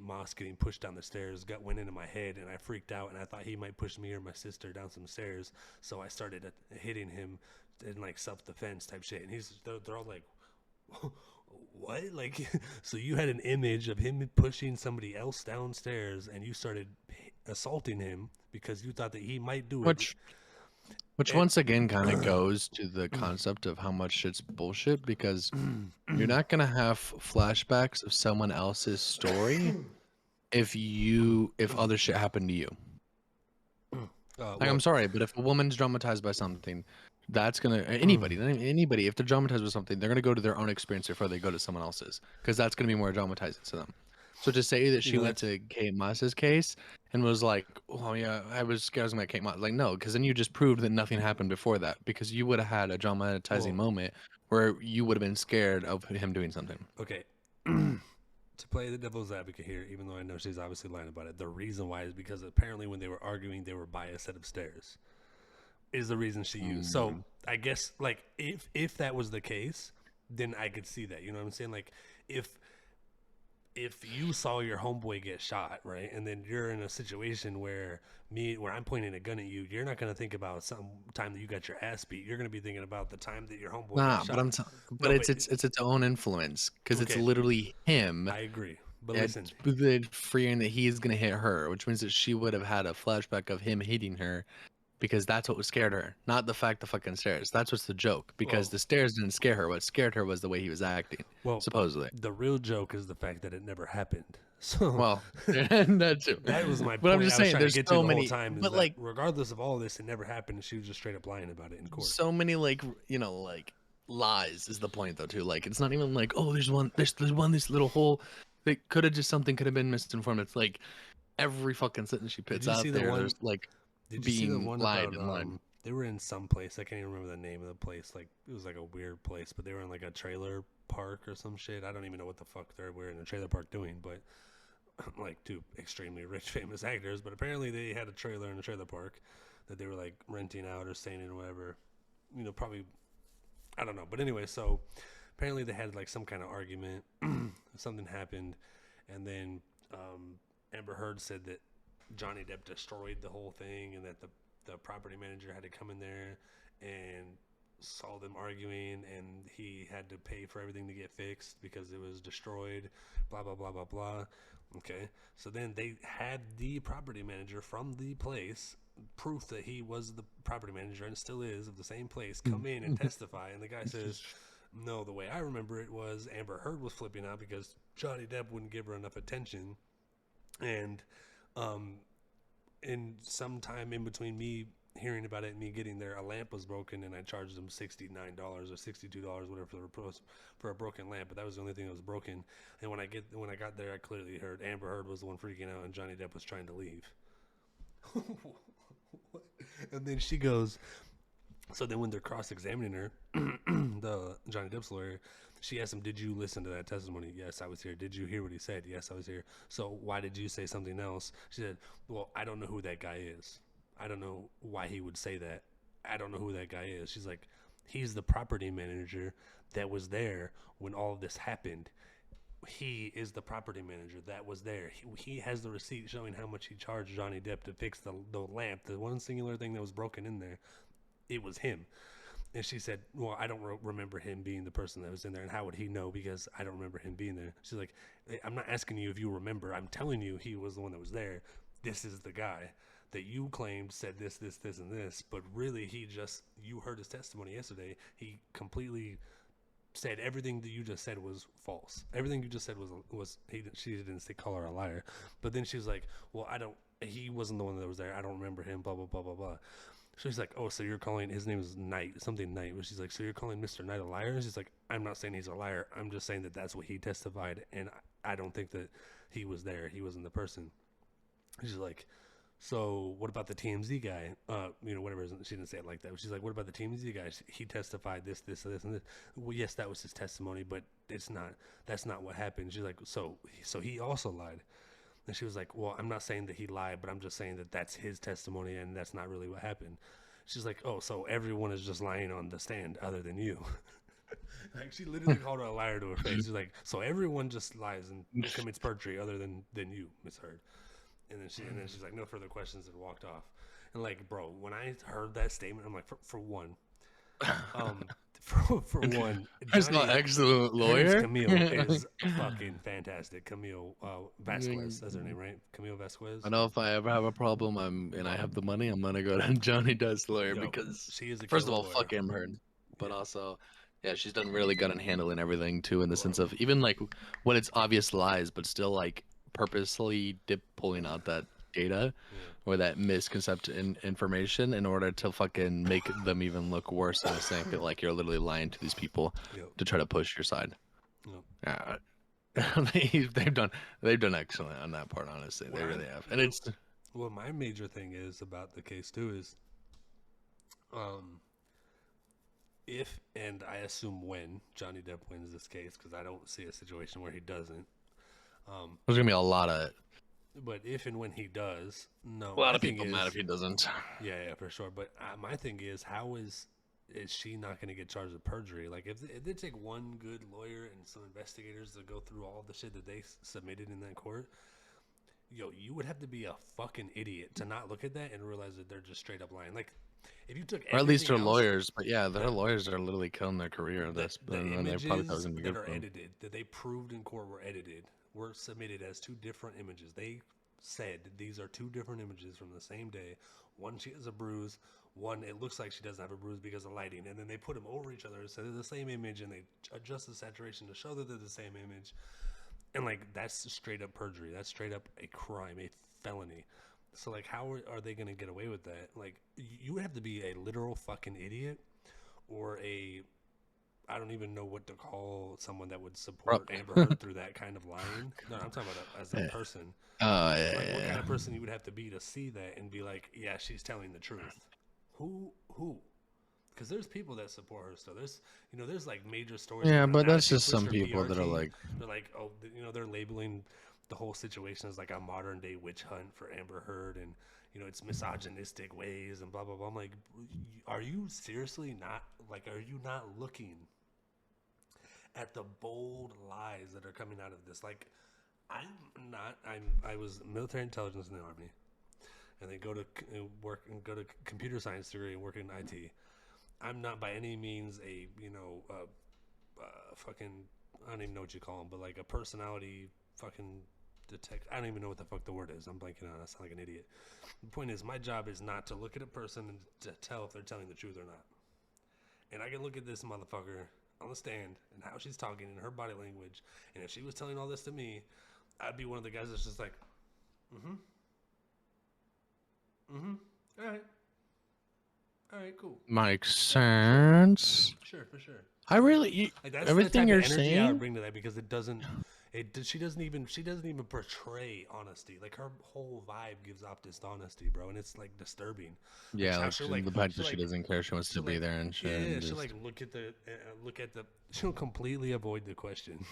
Moss getting pushed down the stairs went into my head, and I freaked out, and I thought he might push me or my sister down some stairs, so I started hitting him in like self-defense type shit. And they're all like, what? Like, so you had an image of him pushing somebody else downstairs and you started assaulting him because you thought that he might do it. which And- once again kind of goes to the concept of how much shit's bullshit, because you're not gonna have flashbacks of someone else's story if other shit happened to you. Like, I'm sorry, but if a woman's traumatized by something, that's gonna anybody if they're traumatized with something, they're gonna go to their own experience before they go to someone else's, because that's gonna be more traumatizing to them. So to say that she went to Kate Moss's case and was like, "Oh yeah, I was scared about Kate Moss," like, no, because then you just proved that nothing happened before that, because you would have had a traumatizing moment where you would have been scared of him doing something. Okay. To play the devil's advocate here, even though I know she's obviously lying about it, the reason why is because apparently when they were arguing, they were by a set of stairs. Is the reason she used. So I guess like if that was the case, then I could see that. You know what I'm saying? Like if you saw your homeboy get shot, right, and then you're in a situation where I'm pointing a gun at you, you're not gonna think about some time that you got your ass beat. You're gonna be thinking about the time that your homeboy got shot. But it's its own influence, because it's literally him. I agree, but listen, fearing that he's gonna hit her, which means that she would have had a flashback of him hitting her, because that's what scared her, not the fact the fucking stairs. That's what's the joke, because the stairs didn't scare her. What scared her was the way he was acting. Well, supposedly, the real joke is the fact that it never happened. So well, that too. That was my point. But I'm just saying, there's so many. Time but like, regardless of all this, it never happened. She was just straight up lying about it in court. So many like lies is the point though too. Like, it's not even like, oh, there's this little hole. That could have something could have been misinformed. It's like every fucking sentence she puts out there. There's like. Did you see the one about they were in some place, I can't even remember the name of the place, like it was like a weird place, but they were in like a trailer park or some shit. I don't even know what the fuck they were in a trailer park doing, but like two extremely rich famous actors, but apparently they had a trailer in a trailer park that they were like renting out or staying in or whatever, you know, probably, I don't know, but anyway, so apparently they had like some kind of argument. Something happened, and then Amber Heard said that Johnny Depp destroyed the whole thing, and that the property manager had to come in there and saw them arguing, and he had to pay for everything to get fixed because it was destroyed, blah blah blah blah blah. Okay, so then they had the property manager from the place, proof that he was the property manager and still is of the same place, come in and testify, and the guy says, no, the way I remember it was Amber Heard was flipping out because Johnny Depp wouldn't give her enough attention, and in some time in between me hearing about it and me getting there, a lamp was broken, and I charged them $69 or $62, whatever, for a broken lamp. But that was the only thing that was broken. And when I got there, I clearly heard Amber Heard was the one freaking out, and Johnny Depp was trying to leave. And then she goes. So then when they're cross-examining her, the Johnny Depp's lawyer, she asked him, "Did you listen to that testimony?" "Yes, I was here." "Did you hear what he said?" "Yes, I was here." "So why did you say something else?" She said, "Well, I don't know who that guy is. I don't know why he would say that. I don't know who that guy is." She's like, "He's the property manager that was there when all of this happened. He is the property manager that was there. He has the receipt showing how much he charged Johnny Depp to fix the lamp, the one singular thing that was broken in there. It was him." And she said, "Well, I don't remember him being the person that was in there, and how would he know? Because I don't remember him being there." She's like, "I'm not asking you if you remember. I'm telling you he was the one that was there. This is the guy that you claimed said this, this, this, and this. But really, you heard his testimony yesterday. He completely said everything that you just said was false. Everything you just said she didn't say call her a liar. But then she was like, well, he wasn't the one that was there. I don't remember him, blah, blah, blah, blah, blah." So she's like, "Oh, so you're calling, his name is Knight, something Knight." But she's like, "So you're calling Mr. Knight a liar?" And she's like, "I'm not saying he's a liar. I'm just saying that that's what he testified. And I don't think that he was there. He wasn't the person." She's like, "So what about the TMZ guy?" Whatever. She didn't say it like that. But she's like, "What about the TMZ guy? He testified this, this, this, and this." "Well, yes, that was his testimony, but that's not what happened." She's like, so he also lied." And she was like, "Well, I'm not saying that he lied, but I'm just saying that that's his testimony and that's not really what happened." She's like, "Oh, so everyone is just lying on the stand other than you." Like, she literally called her a liar to her face. She's like, "So everyone just lies and commits perjury other than you, Miss Heard." And then she's like, "No further questions," and walked off. And like, bro, when I heard that statement, I'm like, for one, um, for one, First of all, Johnny, excellent her name's lawyer. Camille, is fucking fantastic. Camille Vasquez, that's her name, right? Camille Vasquez. I know if I ever have a problem, I have the money, I'm gonna go to Johnny Depp's lawyer Yo, because she is a first of killer all, lawyer. fuck Amber Heard, but Yeah. also, yeah, she's done really good in handling everything too, in the sense Bro. of even like when it's obvious lies, but still like purposely pulling out that data Yeah. or that misconception information in order to fucking make them even look worse and saying feel like you're literally lying to these people Yep. to try to push your side. Yep. Yeah. They've done excellent on that part, honestly. They really have. And it's Well, my major thing is about the case too is, if, and I assume when Johnny Depp wins this case, because I don't see a situation where he doesn't. there's gonna be a lot of But if and when he does, no. a lot my of people thing mad is, if he doesn't. yeah, for sure. But my thing is, how is she not going to get charged with perjury? Like, if they take one good lawyer and some investigators to go through all the shit that they submitted in that court, yo, you would have to be a fucking idiot to not look at that and realize that they're just straight up lying. Like, if you took Or at least her everything else, lawyers, but yeah, their lawyers are literally killing their career. the, This, the and they images probably thought it was gonna be that good are for them. edited, that they proved in court were edited, were submitted as two different images. They said these are two different images from the same day. One, she has a bruise. One, it looks like she doesn't have a bruise because of lighting. And then they put them over each other so they're the same image, and they adjust the saturation to show that they're the same image. And like, that's straight up perjury. That's straight up a crime, a felony. So like, how are they going to get away with that? Like, you would have to be a literal fucking idiot, or I don't even know what to call someone that would support Amber Heard through that kind of lying. No, I'm talking about as a person. Yeah, Like, what yeah. kind of person you would have to be to see that and be like, yeah, she's telling the truth. Who? Because there's people that support her still. There's like major stories. Yeah, coming but out. Now that's she just switched some her people PR that are team. like, They're like, oh, they're labeling the whole situation as like a modern day witch hunt for Amber Heard, and it's misogynistic ways and blah blah blah. I'm like, are you seriously not like? Are you not looking at the bold lies that are coming out of this? Like, I was military intelligence in the Army, and then go to computer science degree and work in IT. I'm not by any means a fucking, I don't even know what you call them, but like a personality fucking detect. I don't even know what the fuck the word is. I'm blanking on it. I sound like an idiot. The point is, my job is not to look at a person and to tell if they're telling the truth or not. And I can look at this motherfucker on the stand and how she's talking and her body language, and if she was telling all this to me, I'd be one of the guys that's just like, all right, cool. makes sense. Sure, for sure. I really, Like, that's everything the you're type of energy I would saying. bring to that, because it doesn't She doesn't even portray honesty. Like her whole vibe gives off dishonesty, bro, and it's like disturbing. Like Yeah, how like the fact that she doesn't care, she wants to she'll be like there and shit, yeah, and she'll just like look at the she'll completely avoid the question.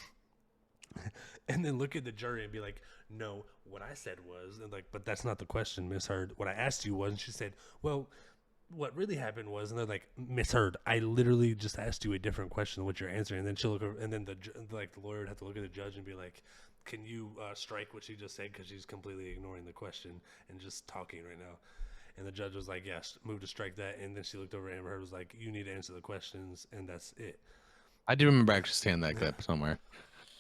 And then look at the jury and be like, "No, what I said was," and like, "But that's not the question, misheard. What I asked you was," and she said, "Well, what really happened was," and they're like, "Misheard. I literally just asked you a different question than what you're answering." And then she'll look, and then the lawyer would have to look at the judge and be like, "Can you strike what she just said because she's completely ignoring the question and just talking right now?" And the judge was like, "Yes, move to strike that." And then she looked over at Amber Heard, was like, "You need to answer the questions, and that's it." I do remember actually seeing that clip somewhere.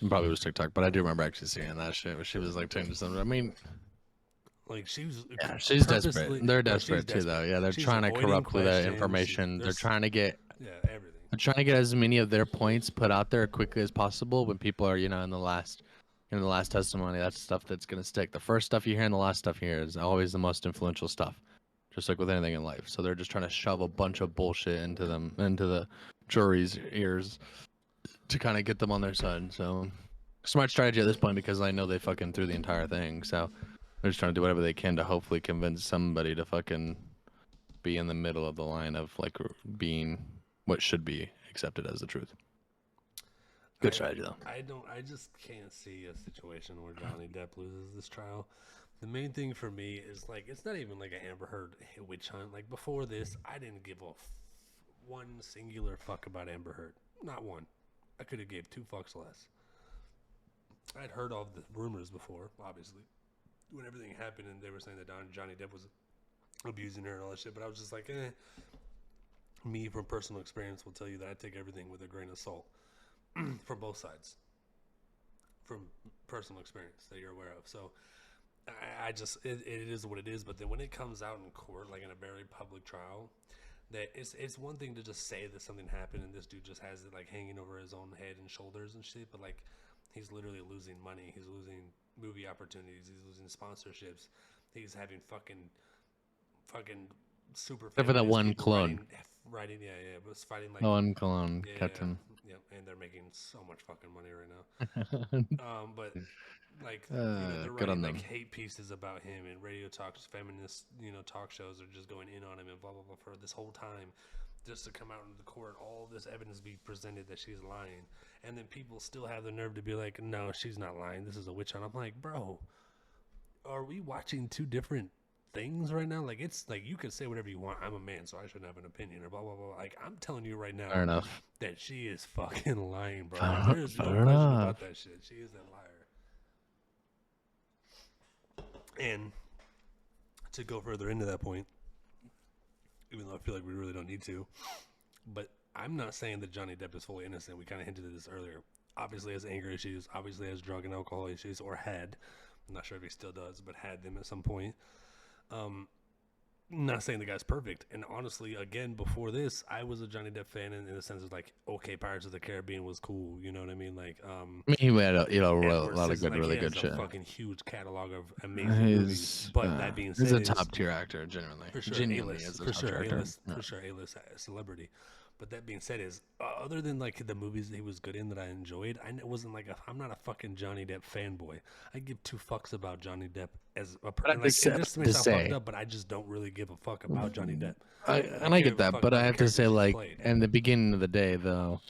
Probably was TikTok, but I do remember actually seeing that shit where she was like talking to something. I mean, like she was yeah, she's desperate. purposely, They're bro, she's desperate too, though. desperate. Yeah, they're She's trying to avoiding corrupt with that questions. information. They're There's trying to get yeah, everything. they're trying to get as many of their points put out there quickly as possible when people are, in the last testimony. That's stuff that's gonna stick. The first stuff you hear and the last stuff you hear is always the most influential stuff. Just like with anything in life. So they're just trying to shove a bunch of bullshit into the jury's ears to kind of get them on their side. So smart strategy at this point because I know they fucking threw the entire thing. So they're just trying to do whatever they can to hopefully convince somebody to fucking be in the middle of the line of like being what should be accepted as the truth. Good strategy though. I just can't see a situation where Johnny Depp loses this trial. The main thing for me is like it's not even like an Amber Heard witch hunt. Like before this, I didn't give a one singular fuck about Amber Heard. Not one. I could have gave two fucks less. I'd heard all the rumors before, obviously, when everything happened, and they were saying that Johnny Depp was abusing her and all that shit. But I was just like, Me, from personal experience, will tell you that I take everything with a grain of salt from both sides, from personal experience that you're aware of. So I just it is what it is. But then when it comes out in court, like in a very public trial, that it's one thing to just say that something happened and this dude just has it like hanging over his own head and shoulders and shit. But like he's literally losing money. He's losing movie opportunities. He's losing sponsorships. He's having fucking super. Except for that one clone. Writing, it was fighting like one clone kept him. Yeah, and they're making so much fucking money right now. But like they're writing like hate pieces about him, and radio talks, feminist talk shows are just going in on him and blah blah blah for this whole time, just to come out into the court, all this evidence be presented that she's lying, and then people still have the nerve to be like, no, she's not lying. This is a witch hunt. I'm like, bro, are we watching two different things right now? Like it's like you can say whatever you want. I'm a man, so I shouldn't have an opinion or blah blah blah. Like I'm telling you right now, Fair enough. that she is fucking lying, bro. Like, there's no question about that shit. She is a liar. And to go further into that point, even though I feel like we really don't need to, but I'm not saying that Johnny Depp is fully innocent. We kind of hinted at this earlier. Obviously has anger issues, obviously has drug and alcohol issues, or had. I'm not sure if he still does, but had them at some point. Not saying the guy's perfect. And honestly, again, before this, I was a Johnny Depp fan in the sense of like, okay, Pirates of the Caribbean was cool. You know what I mean? Like, I mean, he had a lot of good, like, really good shit. shit. A fucking huge catalog of amazing movies. But that being said, he's a top tier actor, genuinely. For sure, Genuinely, for sure, A-list celebrity. But that being said, other than like the movies that he was good in that I enjoyed, I'm not a fucking Johnny Depp fanboy. I give two fucks about Johnny Depp as a person. Like, this may sound fucked up, but I just don't really give a fuck about Johnny Depp. I get that, but I have to say, like, in the beginning of the day, though,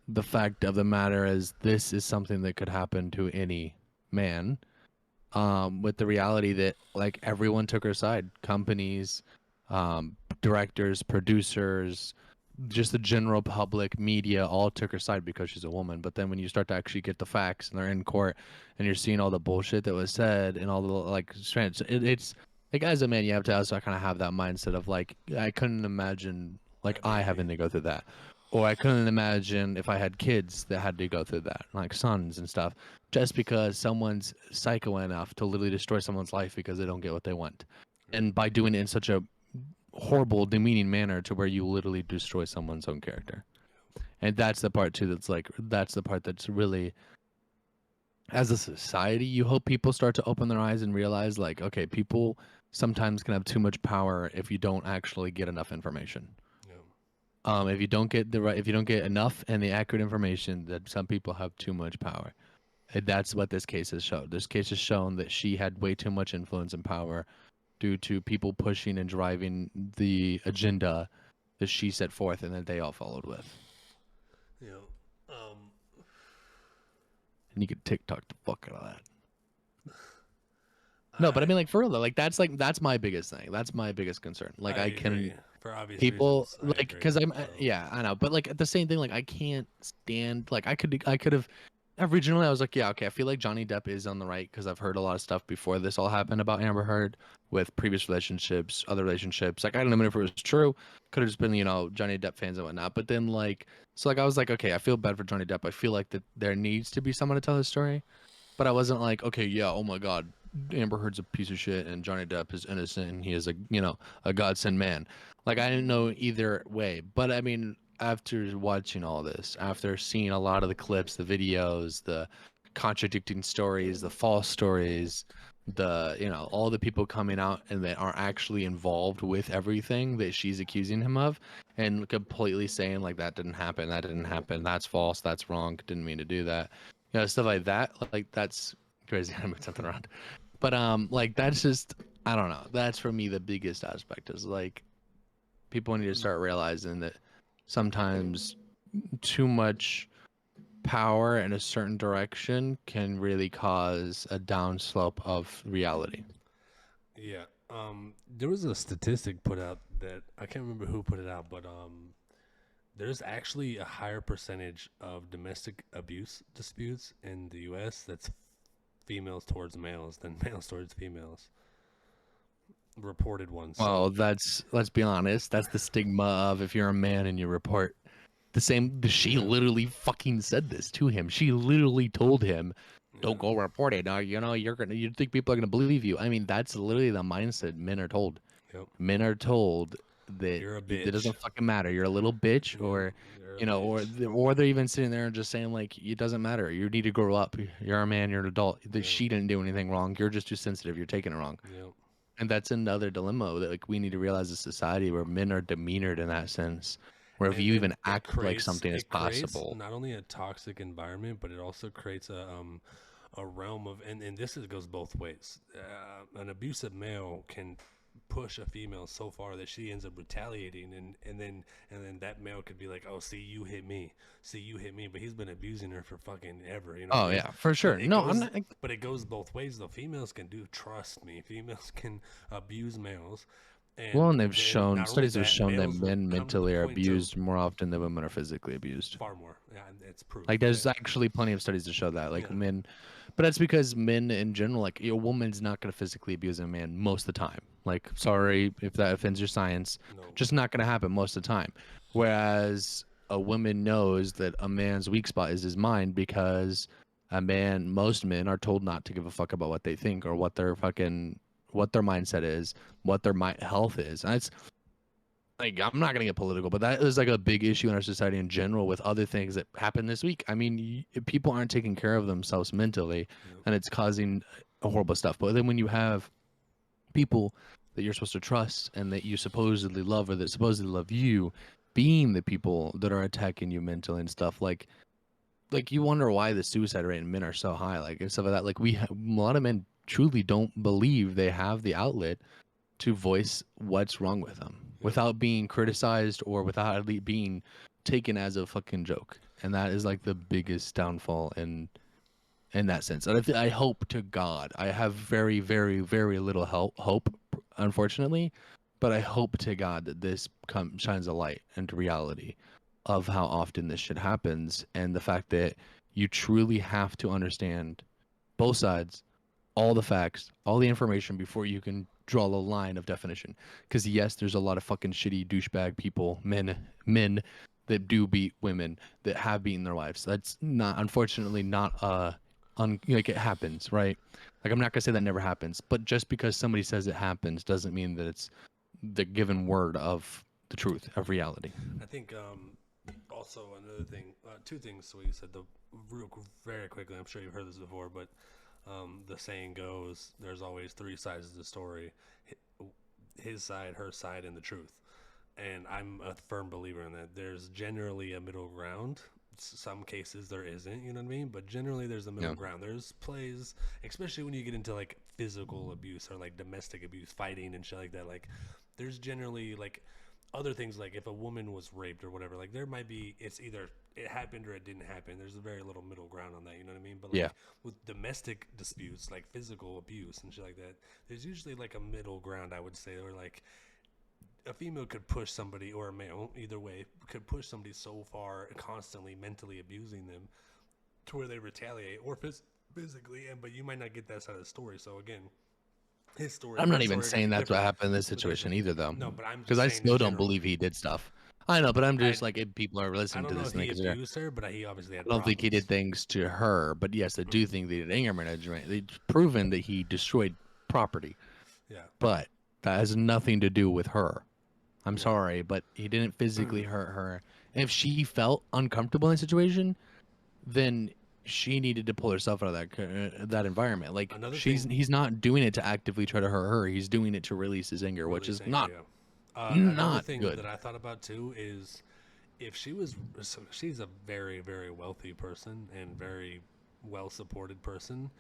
the fact of the matter is, this is something that could happen to any man. With the reality that like everyone took her side, companies, directors, producers, just the general public, media, all took her side because she's a woman. But then when you start to actually get the facts and they're in court and you're seeing all the bullshit that was said and all the like strands, it's like as a man you have to also kind of have that mindset of like I couldn't imagine like I having to go through that. Or I couldn't imagine if I had kids that had to go through that, like sons and stuff, just because someone's psycho enough to literally destroy someone's life because they don't get what they want. And by doing it in such a horrible, demeaning manner to where you literally destroy someone's own character. And that's the part, too, that's the part that's really, as a society, you hope people start to open their eyes and realize, like, okay, people sometimes can have too much power if you don't actually get enough information. If you don't get enough and the accurate information, that some people have too much power, That's what this case has shown. This case has shown that she had way too much influence and power due to people pushing and driving the agenda that she set forth and that they all followed with. You know, And you could TikTok the fuck out of that. No, but I mean, like, for real though, like that's my biggest thing. That's my biggest concern. Like, I can agree. For obvious people reasons, I like agree. because I'm So, yeah, I know, but like at the same thing, like I can't stand like I could have originally I was like, yeah, okay, I feel like Johnny Depp is on the right because I've heard a lot of stuff before this all happened about Amber Heard with previous relationships, other relationships. Like I don't know if it was true. Could have just been, you know, Johnny Depp fans and whatnot. But then like so like I was like, okay, I feel bad for Johnny Depp. I feel like that there needs to be someone to tell his story. But I wasn't like, okay, yeah, oh my God, Amber Heard's a piece of shit and Johnny Depp is innocent and he is a, you know, a godsend man. Like I didn't know either way. But I mean, after watching all this, after seeing a lot of the clips, the videos, the contradicting stories, the false stories, the, you know, all the people coming out and that are actually involved with everything that she's accusing him of and completely saying like that didn't happen, that's false, that's wrong, didn't mean to do that, you know, stuff like that. Like that's crazy. I moved something around, but like that's just I don't know. That's for me the biggest aspect is like people need to start realizing that sometimes too much power in a certain direction can really cause a downslope of reality. yeah. There was a statistic put out that I can't remember who put it out, but there's actually a higher percentage of domestic abuse disputes in the U.S. that's females towards males than males towards females. Reported ones. Well, So that's let's be honest. That's the stigma of if you're a man and you report the same. She yeah, literally fucking said this to him. She literally told him, yeah, "Don't go report it. You know, you think people are gonna believe you." I mean, that's literally the mindset men are told. yep. Men are told that You're a it bitch. doesn't fucking matter. You're a little bitch, Yeah, or you're a you know, bitch. or they're even sitting there and just saying like, it doesn't matter. You need to grow up. You're a man. You're an adult. That Yeah, she didn't do anything wrong. You're just too sensitive. You're taking it wrong. yep. And that's another dilemma that like we need to realize as a society where men are demeanored in that sense. Where if And you then even act like something is it creates possible. not only a toxic environment, but it also creates a realm of and this goes both ways. An abusive male can push a female so far that she ends up retaliating and then that male could be like, oh, see you hit me, but he's been abusing her for fucking ever, you know. Oh yeah, for But sure. it No, I'm goes not. but it goes both ways though. Females can do, trust me, females can abuse males. Well, And and they've then shown not only studies have that, shown that males will men come to the mentally are point of abused more often than women are physically abused. far more. Yeah, and it's proof. Like Yeah, there's actually plenty of studies to show that. Like yeah, men, but that's because men in general, like a woman's not gonna physically abuse a man most of the time. Like sorry if that offends your science, no, just not gonna happen most of the time. Whereas a woman knows that a man's weak spot is his mind because most men are told not to give a fuck about what they think or what their mindset is, what their health is. And it's like I'm not gonna get political, but that is like a big issue in our society in general with other things that happened this week. I mean, people aren't taking care of themselves mentally, yep, and it's causing horrible stuff. But then when you have people that you're supposed to trust and that you supposedly love or that supposedly love you, being the people that are attacking you mentally and stuff, like you wonder why the suicide rate in men are so high, like and stuff like that. Like a lot of men truly don't believe they have the outlet to voice what's wrong with them yep. without being criticized or without at least being taken as a fucking joke. And that is like the biggest downfall in that sense. And I hope to God, I have very, very, very little hope, unfortunately, but I hope to God that this shines a light into reality of how often this shit happens and the fact that you truly have to understand both sides, all the facts, all the information before you can draw a line of definition. Because yes, there's a lot of fucking shitty douchebag people, men that do beat women that have beaten their wives. That's not, unfortunately, not like it happens, right? Like I'm not gonna say that never happens, but just because somebody says it happens doesn't mean that it's the given word of the truth of reality. I think also another thing, two things. So you said the very quickly. I'm sure you've heard this before, but the saying goes, "There's always three sides of the story: his side, her side, and the truth." And I'm a firm believer in that. There's generally a middle ground, some cases there isn't, you know what I mean? But generally there's a middle Yeah. ground. There's plays, especially when you get into like physical abuse or like domestic abuse, fighting and shit like that. Like there's generally like other things, like if a woman was raped or whatever, like there might be, it's either it happened or it didn't happen. There's a very little middle ground on that, you know what I mean? But Yeah. like with domestic disputes, like physical abuse and shit like that, there's usually like a middle ground, I would say, where like a female could push somebody, or a male, either way, could push somebody so far, constantly mentally abusing them to where they retaliate, or physically. And but you might not get that side of the story. So again, his story, I'm her not even story could saying be that's what different. happened in this But there's situation either, though, no, but I'm because just I saying in still don't general. believe he did stuff. I know, but I'm I just like, if people are I listening to don't know this if thing, he because abused her, but he obviously had I don't think he did problems. things to her. But yes, I do think that he did anger management. It's proven that he destroyed property, Yeah, but that has nothing to do with her. I'm yeah, sorry, but he didn't physically hurt her. And if she felt uncomfortable in the situation, then she needed to pull herself out of that environment. Like, another thing, he's not doing it to actively try to hurt her. He's doing it to release his anger, which really is saying, not yeah. Another not thing that good. I thought about too is if she was, so she's a very, very wealthy person and very well supported person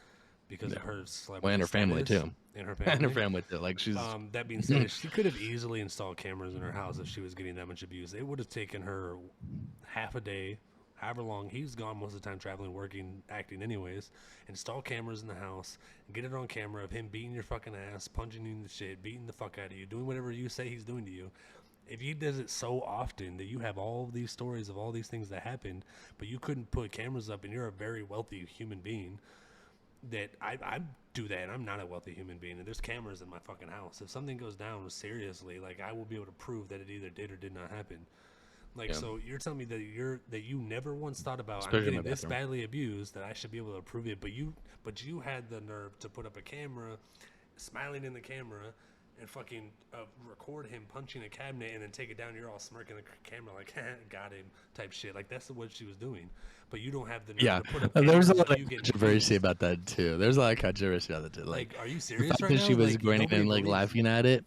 because Yeah. of her Well, celebrity and her family status too, and her and her family. family too. Like, she's That being said, she could have easily installed cameras in her house if she was getting that much abuse. It would have taken her half a day, however long. He's gone most of the time traveling, working, acting anyways. Install cameras in the house, get it on camera of him beating your fucking ass, punching you in the shit, beating the fuck out of you, doing whatever you say he's doing to you. If he does it so often that you have all of these stories of all these things that happened, but you couldn't put cameras up and you're a very wealthy human being, that I do that and I'm not a wealthy human being and there's cameras in my fucking house. If something goes down seriously, like I will be able to prove that it either did or did not happen. Like, yeah, so you're telling me that you never once thought about, I'm especially in my getting this bathroom. badly abused, that I should be able to prove it, but you had the nerve to put up a camera, smiling in the camera, and fucking record him punching a cabinet and then take it down. You're all smirking at the camera like, got him, type shit. Like that's what she was doing, but you don't have the nerve Yeah, to put up there's a cameras lot of of you getting controversy abused. about that too. There's a lot of controversy about that too. Like, Like, are you the serious fact right that now? she was Like, grinning nobody and like believes. laughing at it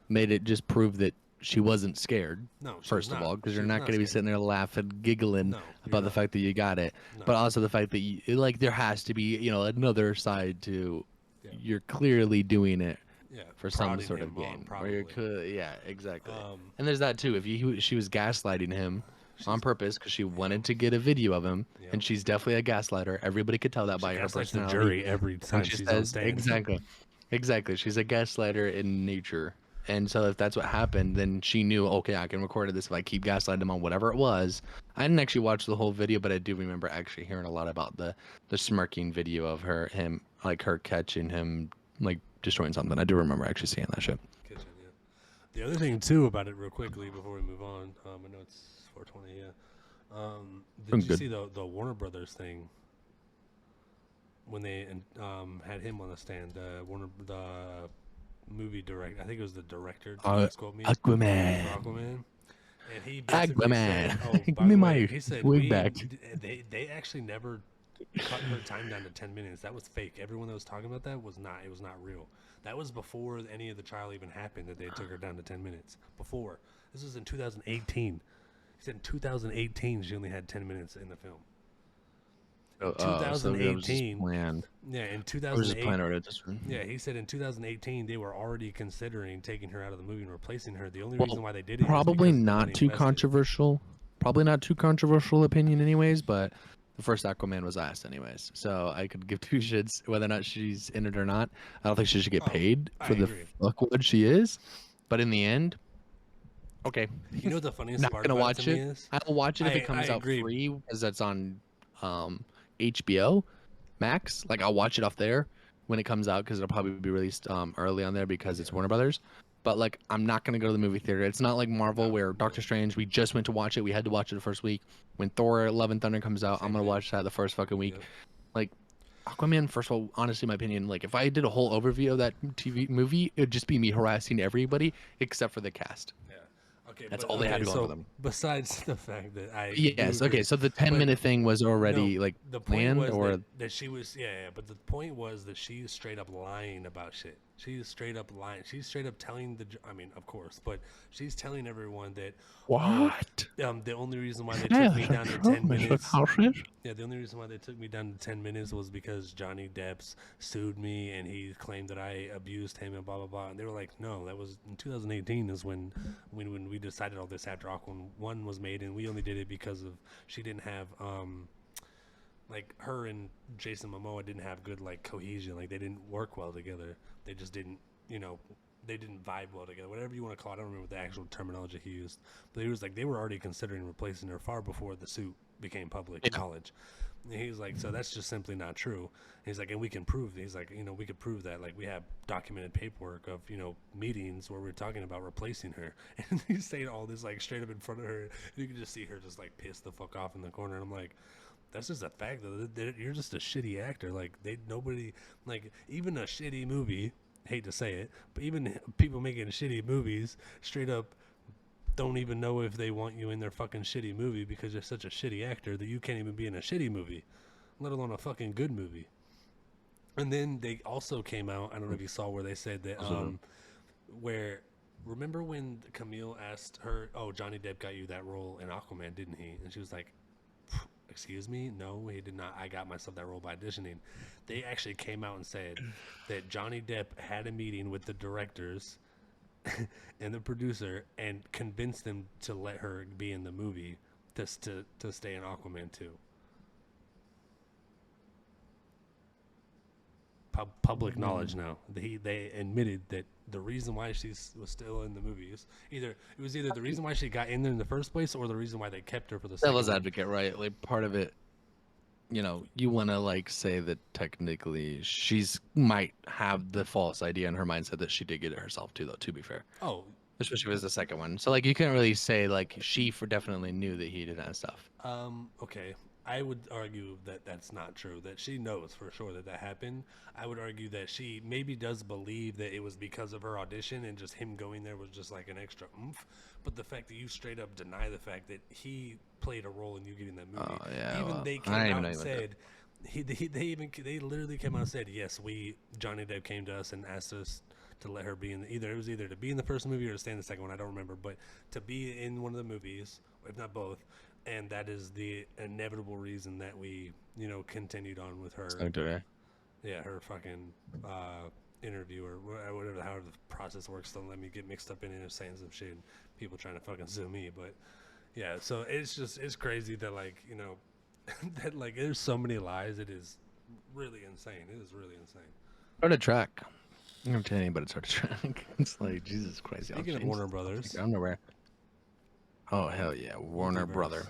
made it just prove that she wasn't scared. No, she was First of not. all, because She you're was not not going to be scared. sitting there laughing, giggling No, you're about the not. fact that you got it, No. but also the fact that like, there has to be, another side to, Yeah. you're clearly doing it Yeah. for some Prodding sort him of on, gain, or probably. yeah, exactly. Um, And there's that too. If she was gaslighting him on she's. purpose because she Yep. wanted to get a video of him, Yep. and she's definitely a gaslighter. Everybody could tell that She by her gaslights the personality. jury every When time she she's on says stand. exactly, exactly, she's a gaslighter in nature. And so if that's what happened, then she knew, okay, I can record this if I keep gaslighting him on whatever it was. I didn't actually watch the whole video, but I do remember actually hearing a lot about the smirking video of him, like her catching him, like destroying something. I do remember actually seeing that shit. Kitchen, yeah. The other thing too about it, real quickly before we move on, I know it's 4:20. Yeah. Did I'm you good. see the Warner Brothers thing when they had him on the stand? The movie director, I think it was the director. Don't quote me. Aquaman. For Aquaman. And he basically said, Aquaman. "Oh, Give by me the way," my he said, wig back. they actually never cut her time down to 10 minutes. That was fake. Everyone that was talking about that was not. It was not real. That was before any of the trial even happened. That they took her down to 10 minutes. Before, this was in 2018. He said in 2018 she only had 10 minutes in the film. In So it was just 2018, planned. yeah, in I was just 2008, planned already at this one. yeah, he said in 2018 they were already considering taking her out of the movie and replacing her. The only Well, reason why they did it is probably because of the not money too invested. controversial. Probably not too controversial opinion, anyways. But the first Aquaman was asked, anyways. So I could give two shits whether or not she's in it or not. I don't think she should get Oh, paid I for the agree. fuckload she is. But in the end, okay, You know what the funniest not part gonna about it to watch me it. is? I'll watch it if it I comes out agree. free, because that's on HBO Max. Like, I'll watch it off there when it comes out, because it'll probably be released early on there because it's Warner Brothers. But like, I'm not gonna go to the movie theater. It's not like Marvel No, where no. Doctor Strange, we just went to watch it. We had to watch it the first week. When Thor: Love and Thunder comes out, Same I'm gonna thing. watch that the first fucking week. Yep. Like, Aquaman, first of all, honestly, my opinion, like, if I did a whole overview of that TV movie, it'd just be me harassing everybody except for the cast. Yeah. Okay. That's But all they had okay. going for So them. besides the fact that I do Yes. agree, Okay. So the 10 but minute thing was no, already like the point planned, was or that she was, yeah, yeah. But the point was that she was straight up lying about shit. She's straight up lying. She's straight up telling I mean, of course, but she's telling everyone that, oh, What? the only reason why they Yeah, took me down to that's true. 10 That's what minutes, house is. yeah, the only reason why they took me down to 10 minutes was because Johnny Depp's sued me and he claimed that I abused him and blah blah blah. And they were like, no, that was in 2018 is when we decided all this after Aquaman 1 was made, and we only did it because of she didn't have like her and Jason Momoa didn't have good like cohesion. Like they didn't work well together. They just didn't, you know, they didn't vibe well together. Whatever you want to call it, I don't remember the actual terminology he used. But he was like they were already considering replacing her far before the suit became public Yeah. knowledge. And he's like, so that's just simply not true. He's like, and we can prove. He's like, you know, we could prove that. Like we have documented paperwork of meetings where we're talking about replacing her. And he's saying all this like straight up in front of her. And you can just see her just like pissed the fuck off in the corner. And I'm like, that's just a fact though. You're just a shitty actor. Like nobody, like even a shitty movie. Hate to say it, but even people making shitty movies straight up don't even know if they want you in their fucking shitty movie because you're such a shitty actor that you can't even be in a shitty movie, let alone a fucking good movie. And then they also came out. I don't know if you saw where they said that where remember when Camille asked her, "Oh, Johnny Depp got you that role in Aquaman, didn't he?" And she was like, excuse me, no, he did not. I got myself that role by auditioning. They actually came out and said that Johnny Depp had a meeting with the directors and the producer and convinced them to let her be in the movie to stay in Aquaman 2. Public knowledge now. They admitted that the reason why she was still in the movies it was either the reason why she got in there in the first place or the reason why they kept her for the second Devil's one. advocate, right? Like part of it, you want to like say that technically she's might have the false idea in her mindset that she did get it herself too, though. To be fair, Oh, especially if it was the second one. So like you can't really say like she for definitely knew that he did that stuff. okay. I would argue that that's not true. That she knows for sure that happened. I would argue that she maybe does believe that it was because of her audition and just him going there was just like an extra oomph. But the fact that you straight up deny the fact that he played a role in you getting that movie, Oh yeah, even well, they I came didn't even out know and you went there. said they literally came out and said yes, Johnny Depp came to us and asked us to let her be in either to be in the first movie or to stay in the second one. I don't remember, but to be in one of the movies, if not both, and that is the inevitable reason that we continued on with her. Okay. Yeah, her fucking interview or whatever how the process works. Don't let me get mixed up in it saying some shit and people trying to fucking sue me. But yeah, so it's crazy that like that like there's so many lies. It is really insane. It is really insane. Hard to track. I'm not telling anybody it's hard to track. It's like Jesus Christ. y'all Speaking of changed Warner stuff. Brothers, I don't know where. Oh hell yeah, Warner multiverse. Brother.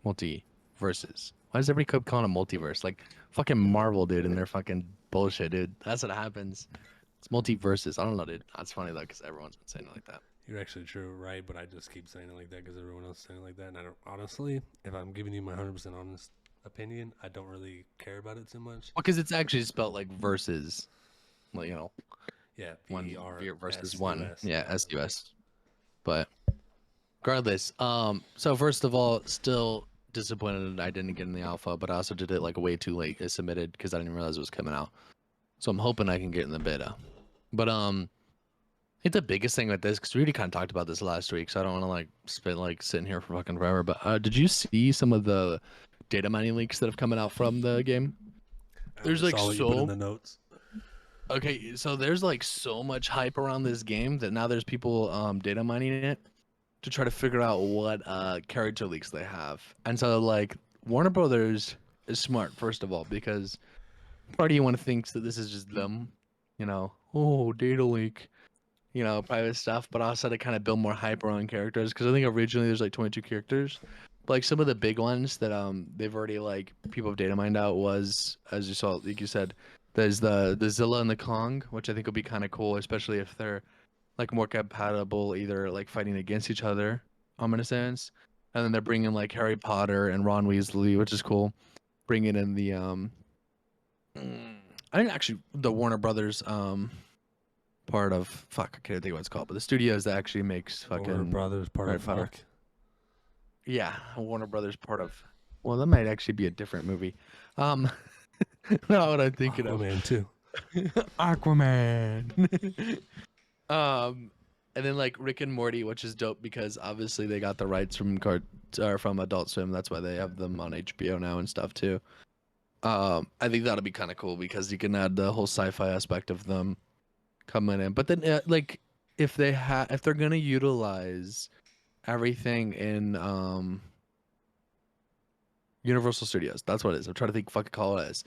Multiverses. Why does everybody keep calling it multiverse? Like fucking Marvel, dude, and their fucking bullshit, dude. That's what happens. It's multiverses. I don't know, dude. That's funny though, because everyone's been saying it like that. You're actually true, right? But I just keep saying it like that because everyone else is saying it like that. And I don't honestly, if I'm giving you my 100% honest opinion, I don't really care about it too much. Well, because it's actually spelled like versus, like Yeah, one VER versus one. SUS. Yeah, SUS. But regardless, so first of all, still disappointed I didn't get in the alpha, but I also did it like way too late. I submitted because I didn't realize it was coming out. So I'm hoping I can get in the beta. But I think the biggest thing with this, because we already kind of talked about this last week, so I don't want to like spend like sitting here for fucking forever. But did you see some of the data mining leaks that have coming out from the game? There's like saw what you put in so the notes. okay, so there's like so much hype around this game that now there's people data mining it to try to figure out what character leaks they have. And so like Warner Brothers is smart first of all because part of you want to think that this is just them, oh data leak, private stuff, but also to kind of build more hype around characters because I think originally there's like 22 characters. But like some of the big ones that they've already like people have data mined out was as you saw like you said there's the Zilla and the Kong, which I think will be kind of cool, especially if they're like more compatible, either like fighting against each other, in a sense. And then they're bringing like Harry Potter and Ron Weasley, which is cool. Bringing in the I didn't actually the Warner Brothers part of fuck I can't think of what it's called, but the studios that actually makes fucking Warner Brothers part Harry of Potter. fuck. Yeah, Warner Brothers part of. Well, that might actually be a different movie. Not what I'm thinking of. Aquaman too. Aquaman. And then like Rick and Morty, which is dope because obviously they got the rights from or from Adult Swim. That's why they have them on HBO now and stuff too. I think that'll be kind of cool because you can add the whole sci-fi aspect of them coming in. But then like if they're gonna utilize everything in Universal Studios, that's what it is. I'm trying to think fucking call it is.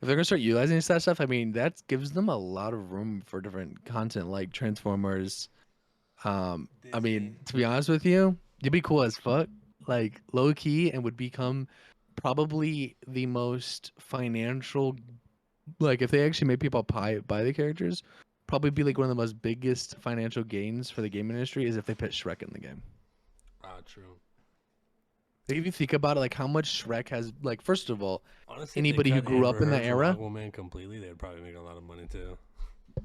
If they're gonna start utilizing that stuff, I mean that gives them a lot of room for different content like Transformers. I Disney. mean, to be honest with you, you'd be cool as fuck, like low key, and would become probably the most financial. Like, if they actually made people buy the characters, probably be like one of the most biggest financial gains for the game industry is if they put Shrek in the game. Ah, true. Like, if you think about it, like how much Shrek has, like, first of all, Honestly, if they anybody who cut grew up Amber in that Heard from era, Aquaman completely, they'd probably make a lot of money too.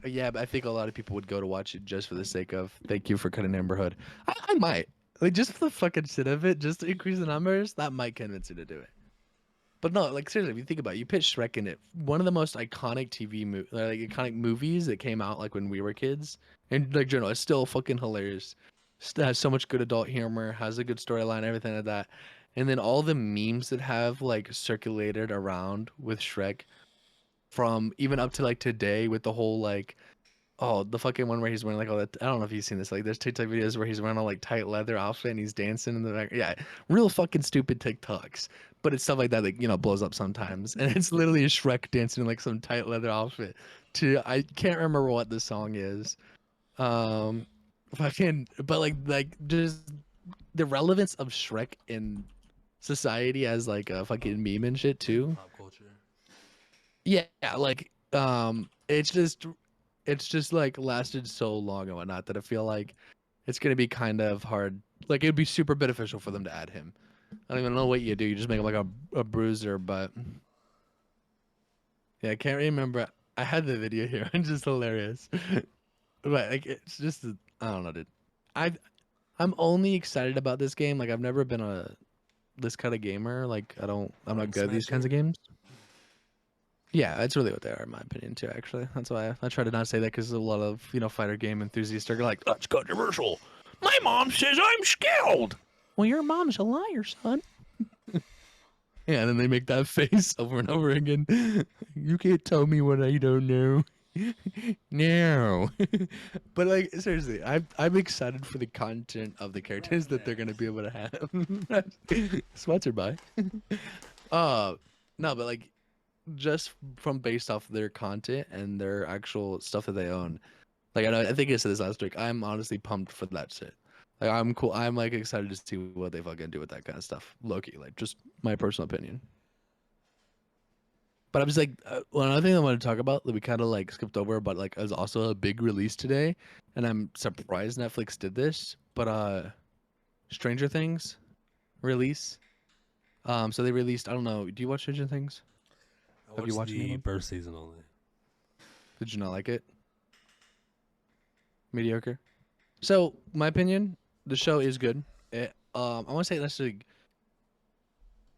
yeah, but I think a lot of people would go to watch it just for the sake of thank you for cutting Amber Hood. I might. Like, just for the fucking shit of it, just to increase the numbers, that might convince you to do it. But no, like seriously, if you think about it, you put Shrek in it, one of the most iconic like iconic movies that came out like when we were kids, and like general, it's still fucking hilarious. Has so much good adult humor, has a good storyline, everything like that, and then all the memes that have like circulated around with Shrek, from even up to like today with the whole like oh, the fucking one where he's wearing like all that. I don't know if you've seen this. Like, there's TikTok videos where he's wearing all like tight leather outfit and he's dancing in the back. Yeah, real fucking stupid TikToks. But it's stuff like that that blows up sometimes. And it's literally a Shrek dancing in like some tight leather outfit. To I can't remember what the song is. Um, fucking. But like just the relevance of Shrek in society as like a fucking meme and shit too. Pop culture. Yeah, like it's just like lasted so long and whatnot that I feel like it's gonna be kind of hard. Like it'd be super beneficial for them to add him. I don't even know what you do. You just make him like a bruiser, but yeah, I can't remember. I had the video here. It's just hilarious. But like it's just I don't know, dude. I I'm only excited about this game. Like I've never been a this kind of gamer. Like I'm not Button good at these kinds smasher. of games. Yeah, that's really what they are, in my opinion, too. Actually, that's why I try to not say that because a lot of fighter game enthusiasts are like, "That's controversial." My mom says I'm skilled. Well, your mom's a liar, son. Yeah, and then they make that face over and over again. You can't tell me what I don't know. No, but like seriously, I'm excited for the content of the characters that they're gonna be able to have. Sponsored by. Uh, no, but like just from based off their content and their actual stuff that they own. Like I think I said this last week. I'm honestly pumped for that shit. Like I'm cool. I'm like excited to see what they fucking do with that kind of stuff. Loki, like just my personal opinion. But I was like, one other thing I want to talk about that we kind of like skipped over, but like is also a big release today, and I'm surprised Netflix did this. But Stranger Things release. So they released. I don't know. Do you watch Stranger Things? I Have you watched watched any of the them? first season only. Did you not like it? Mediocre. So, my opinion, the show is good. I want to say that's like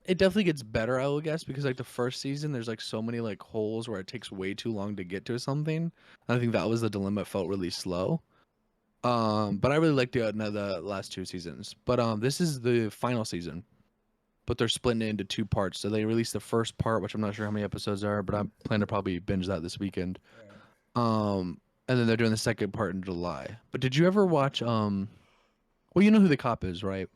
it definitely gets better, I would guess, because like the first season, there's like so many like holes where it takes way too long to get to something. I think that was the dilemma. It felt really slow. But I really liked the last two seasons. But this is the final season, but they're splitting it into two parts. So they released the first part, which I'm not sure how many episodes are, but I plan to probably binge that this weekend. And then they're doing the second part in July. But did you ever watch well, you know who the cop is, right?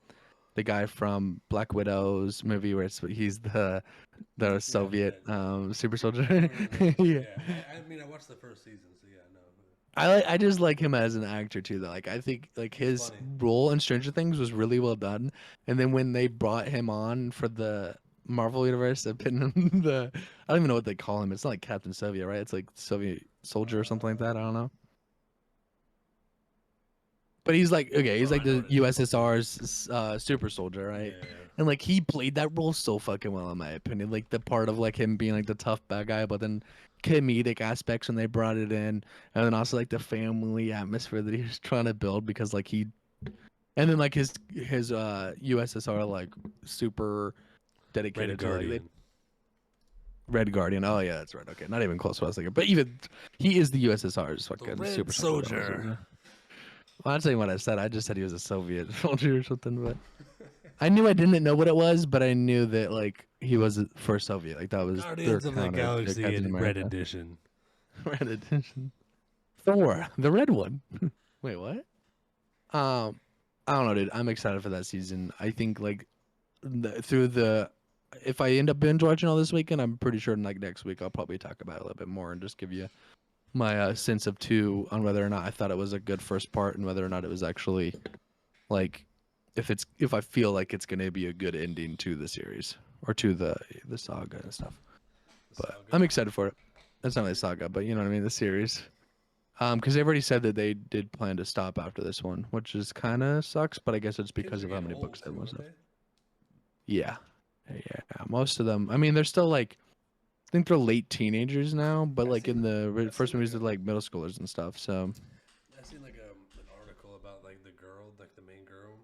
The guy from Black Widow's movie where he's the Yeah, Soviet yeah. super soldier. I know who it is. Yeah. Yeah, I mean, I watched the first season, so yeah, I know. I just like him as an actor too though. Like I think like He's his funny. role in Stranger Things was really well done. And then when they brought him on for the Marvel universe, they put him in the I don't even know what they call him. It's not like Captain Soviet, right? It's like Soviet soldier or something like that. I don't know. But he's like okay, he's Oh, like I know the what it is. USSR's super soldier, right? Yeah. And like he played that role so fucking well in my opinion. Like the part of like him being like the tough bad guy, but then comedic aspects when they brought it in, and then also like the family atmosphere that he was trying to build because like he, and then like his USSR like super Red dedicated to like they Guardian. Red Guardian. Oh yeah, that's right. Okay, not even close to what I was thinking. But even he is the USSR's The fucking Red super soldier. Soldier. Well, I'm saying what I said. I just said he was a Soviet soldier or something. But I knew I didn't know what it was, but I knew that like he was for Soviet. Like that was their Guardians of the counter to Galaxy Captain in Red America. Edition. Red edition. Thor, the red one. Wait, what? I don't know, dude. I'm excited for that season. I think like if I end up binge watching all this weekend, I'm pretty sure like next week I'll probably talk about it a little bit more and just give you my sense of two on whether or not I thought it was a good first part and whether or not it was actually like if I feel like it's gonna be a good ending to the series or to the saga and stuff. But I'm excited for it. That's not really a saga, but you know what I mean, the series. Because they've already said that they did plan to stop after this one, which is kind of sucks. But I guess it's because of how many books they want. Yeah, yeah. Most of them. I mean, they're still like, I think they're late teenagers now, but like in the first movies, they're like middle schoolers and stuff. So I seen like an article about like the girl, like the main girl.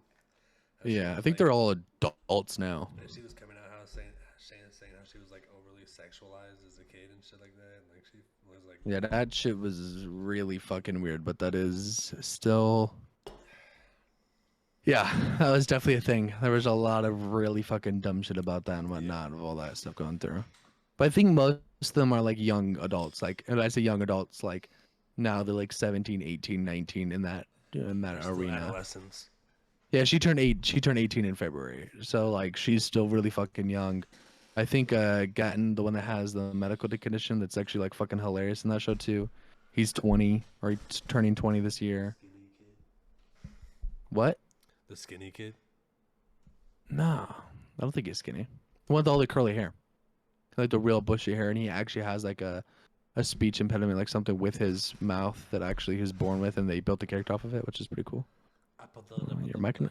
yeah, I think they're all adults now. And she was coming out how saying how she was like overly sexualized as a kid and shit like that. And, like she was like Yeah, that shit was really fucking weird, but that is still. Yeah, that was definitely a thing. There was a lot of really fucking dumb shit about that and whatnot of all that stuff going through. But I think most of them are like young adults. Like, and I say young adults, like now they're like 17, 18, 19 in that arena. adolescents. Yeah, she turned 18 in February. So like she's still really fucking young. I think Gatton, the one that has the medical condition that's actually like fucking hilarious in that show too. He's 20 or he's turning 20 this year. What? The skinny kid? No, I don't think he's skinny. The one with all the curly hair, like the real bushy hair, and he actually has like a speech impediment, like something with his mouth that actually he was born with, and they built the character off of it, which is pretty cool. Your mic not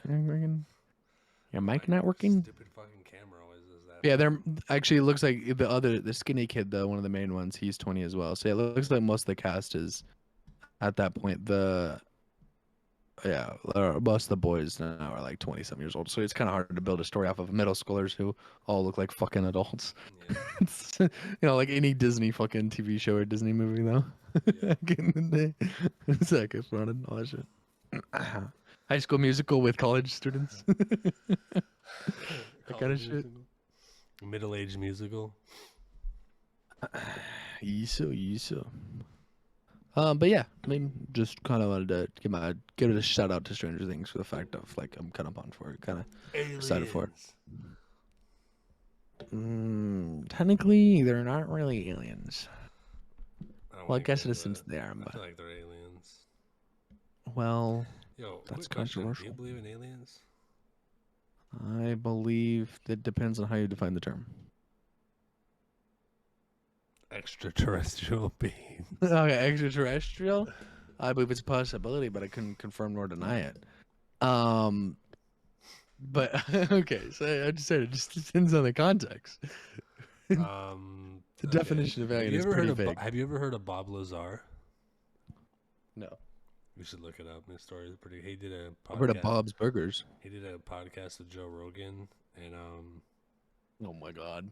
working? Stupid fucking camera always does that. Yeah, they're actually it looks like the skinny kid, though, one of the main ones. He's 20 as well. So yeah, it looks like most of the cast is at that point. Most of the boys now are like 20-some years old, so it's kind of hard to build a story off of middle schoolers who all look like fucking adults. Yeah. It's, like any Disney fucking TV show or Disney movie though. Yeah. Back in the day, Zac Efron and all that shit. High School Musical with college students. That kind of shit. Middle-aged musical. Yeeso. But yeah, I mean, just kind of wanted to give it a shout out to Stranger Things for the fact of like I'm kind of on for it, kind of excited for it. Technically, they're not really aliens. Well, I guess in a sense they are, I but feel like they're aliens. well, Yo, that's quick question. controversial. Do you believe in aliens? I believe that depends on how you define the term. Extraterrestrial beings. Okay, extraterrestrial. I believe it's a possibility, but I couldn't confirm nor deny it. But okay, so I just said it just depends on the context. The definition of alien is pretty vague. Have you ever heard of Bob Lazar? No. You should look it up. His story is pretty. He did a podcast. I've heard of Bob's Burgers. He did a podcast with Joe Rogan, and oh my god.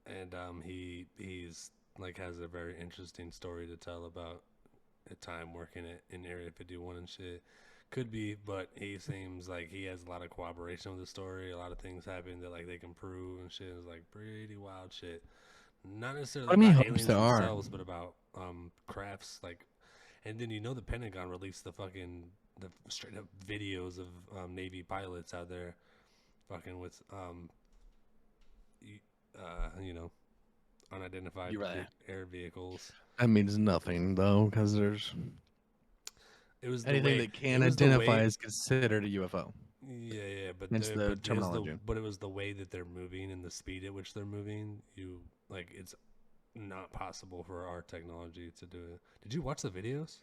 And he's like has a very interesting story to tell about a time working in Area 51 and shit. Could be, but he seems like he has a lot of cooperation with the story. A lot of things happen that like they can prove and shit. It's like pretty wild shit. Not necessarily about aliens themselves, but about crafts like. And then the Pentagon released the straight up videos of Navy pilots out there, fucking with unidentified air vehicles. That means nothing though, because there's anything that can identify is considered a UFO. Yeah, but it's the terminology. But it was the way that they're moving and the speed at which they're moving. It's not possible for our technology to do it. Did you watch the videos?